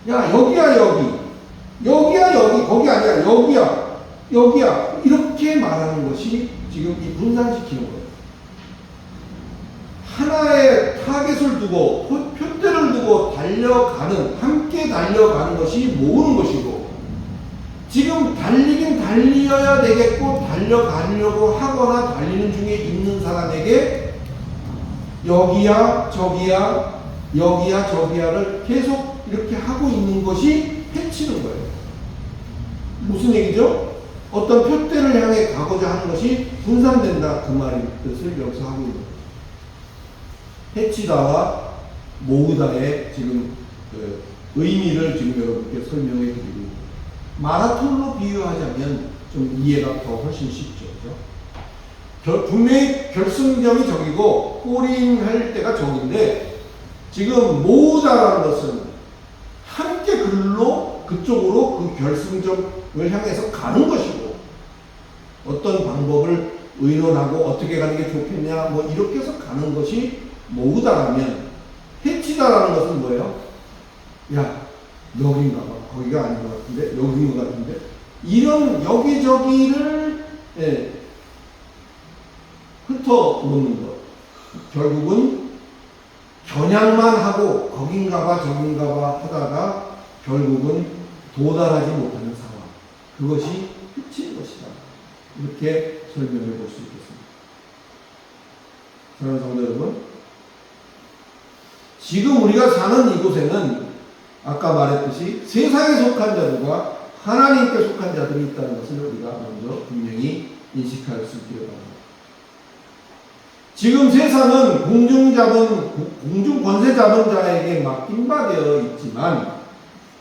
야 여기야 여기, 여기야 여기, 거기 아니야 여기야 여기야, 이렇게 말하는 것이 지금 이 분산시키는 거예요. 하나의 타겟을 두고 표대를 두고 달려가는, 함께 달려가는 것이 모으는 것이고, 지금 달리긴 달려야 되겠고 달려가려고 하거나 달리는 중에 있는 사람에게 여기야 저기야 여기야 저기야를 계속 이렇게 하고 있는 것이 해치는 거예요. 무슨 얘기죠? 어떤 표대를 향해 가고자 하는 것이 분산된다, 그 말의 뜻을 여기서 하고 있는 거예요. 해치다와 모으다의 지금 그 의미를 지금 여러분께 설명해 드리고 있습니다. 마라톤으로 비유하자면 좀 이해가 더 훨씬 쉽죠. 그렇죠? 분명히 결승점이 저기고 골인 할 때가 저긴데, 지금 모으다라는 것은 함께 그쪽으로 그 결승점을 향해서 가는 것이고, 어떤 방법을 의논하고 어떻게 가는 게 좋겠냐 이렇게 해서 가는 것이 모으다라면, 해치다라는 것은 뭐예요? 야 여긴가 봐, 거기가 아닌 것 같은데 여긴 것 같은데, 이런 여기저기를 흩어놓는 것, 결국은 겨냥만 하고 거긴가 봐 저긴가 봐 하다가 결국은 도달하지 못하는 상황, 그것이 해치는 것이다, 이렇게 설명해 볼 수 있겠습니다. 사랑하는 성도 여러분, 지금 우리가 사는 이곳에는 아까 말했듯이 세상에 속한 자들과 하나님께 속한 자들이 있다는 것을 우리가 먼저 분명히 인식할 수 있기를 바랍니다. 지금 세상은 공중 권세 잡은 자에게 맡긴 바 되어 있지만,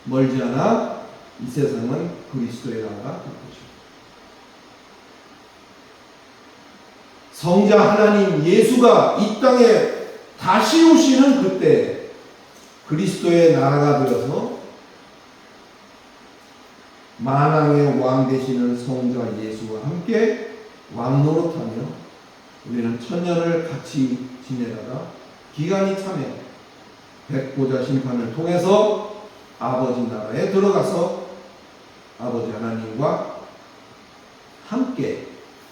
멀지 않아 이 세상은 그리스도의 나라가 될 것입니다. 성자 하나님 예수가 이 땅에 다시 오시는 그때 그리스도의 나라가 되어서 만왕의 왕 되시는 성자 예수와 함께 왕노릇하며 우리는 천년을 같이 지내다가 기간이 차면 백보자 심판을 통해서 아버지 나라에 들어가서 아버지 하나님과 함께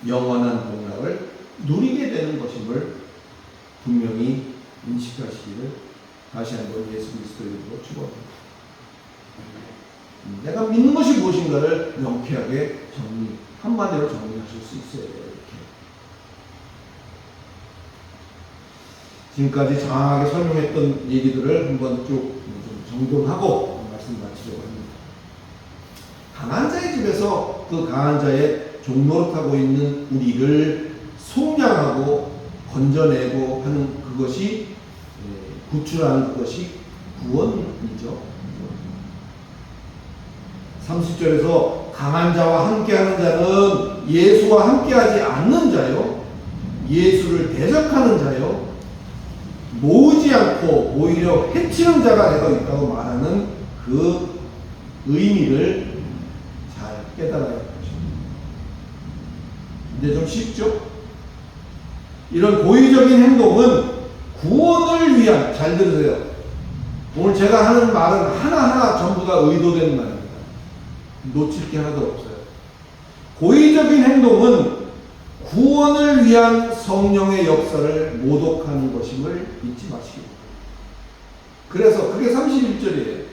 영원한 복락을 누리게 되는 것임을 분명히 인식하시기를 다시 한번 예수 그리스도의 이름으로 축원합니다. 내가 믿는 것이 무엇인가를 명쾌하게 한마디로 정리하실 수 있어야 돼요. 이렇게 지금까지 장하게 설명했던 얘기들을 한번 쭉 정돈하고 말씀 마치려고 합니다. 강한 자의 집에서 그 강한 자의 종노릇하고 있는 우리를 속량하고 건져내고 하는 그것이, 구출하는 그것이 구원이죠. 30절에서 강한 자와 함께하는 자는 예수와 함께하지 않는 자요, 예수를 대적하는 자요, 모으지 않고 오히려 해치는 자가 되어 있다고 말하는 그 의미를 잘 깨달아야 할 것입니다. 이제 좀 쉽죠? 이런 고의적인 행동은 구원을 위한, 잘 들으세요. 오늘 제가 하는 말은 하나하나 전부 다 의도된 말입니다. 놓칠 게 하나도 없어요. 고의적인 행동은 구원을 위한 성령의 역사를 모독하는 것임을 잊지 마시기 바랍니다. 그래서 그게 31절이에요.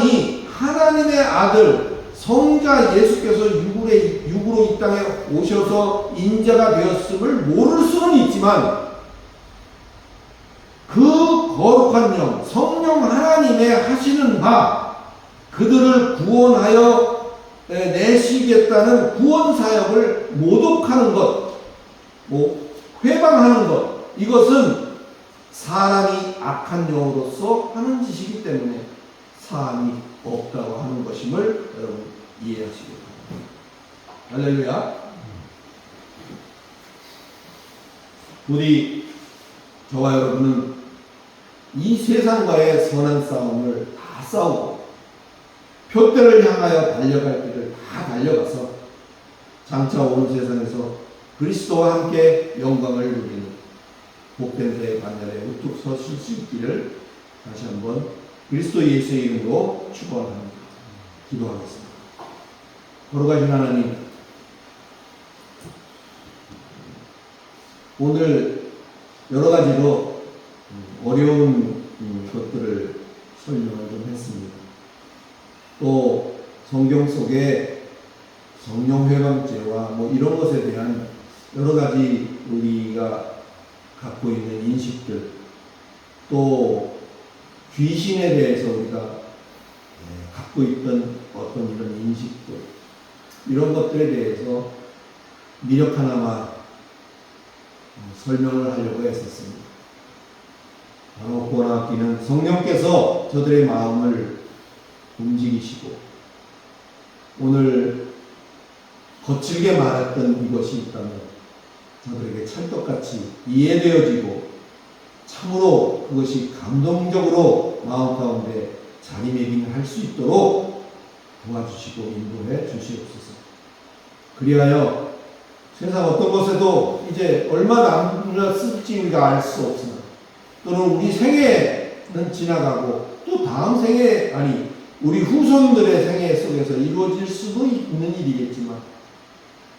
사람이 하나님의 아들 성자 예수께서 육으로 이 땅에 오셔서 인자가 되었음을 모를 수는 있지만 그 거룩한 영, 성령 하나님의 하시는 바 그들을 구원하여 내시겠다는 구원 사역을 모독하는 것, 회방하는 것, 이것은 사람이 악한 영으로서 하는 짓이기 때문에 사함이 없다고 하는 것임을 여러분 이해하시기 바랍니다. 할렐루야. 우리 저와 여러분은 이 세상과의 선한 싸움을 다 싸우고 표대를 향하여 달려갈 길을 다 달려가서 장차 온 세상에서 그리스도와 함께 영광을 누리는 복된 자의 반열에 우뚝 서실 수 있기를 다시 한번 그리스도 예수의 이름으로 축원합니다. 기도하겠습니다. 거룩하신 하나님, 오늘 여러 가지로 어려운 것들을 설명을 좀 했습니다. 또 성경 속에 성령 회방죄와 이런 것에 대한 여러 가지 우리가 갖고 있는 인식들, 또 귀신에 대해서 우리가 갖고 있던 어떤 이런 인식들, 이런 것들에 대해서 미력 하나만 설명을 하려고 했었습니다. 바로 구원하기는 성령께서 저들의 마음을 움직이시고 오늘 거칠게 말했던 이것이 있다면 저들에게 찰떡같이 이해되어지고 참으로 그것이 감동적으로 마음 가운데 자리매김을 할 수 있도록 도와주시고 인도해 주시옵소서. 그리하여 세상 어떤 것에도 이제 얼마 남았을지 우리가 알 수 없으나 또는 우리 생애는 지나가고 또 다음 생애, 우리 후손들의 생애 속에서 이루어질 수도 있는 일이겠지만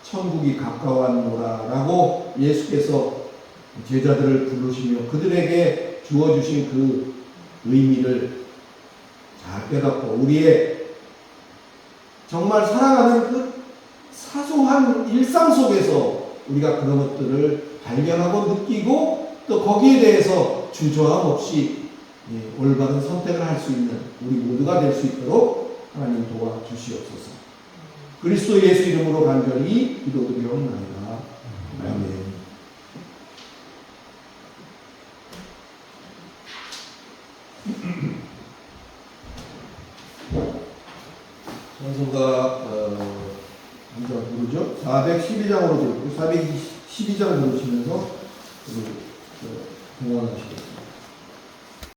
천국이 가까웠노라 라고 예수께서 제자들을 부르시며 그들에게 주어주신 그 의미를 잘 깨닫고 우리의 정말 살아가는 그 사소한 일상 속에서 우리가 그런 것들을 발견하고 느끼고 또 거기에 대해서 주저함 없이 올바른 선택을 할 수 있는 우리 모두가 될 수 있도록 하나님 도와주시옵소서. 그리스도 예수 이름으로 간절히 기도드리옵나이다. 아멘. 찬송가 한 장 부르죠. 412장으로 들고 412장 부르시면서 동원하시겠습니다.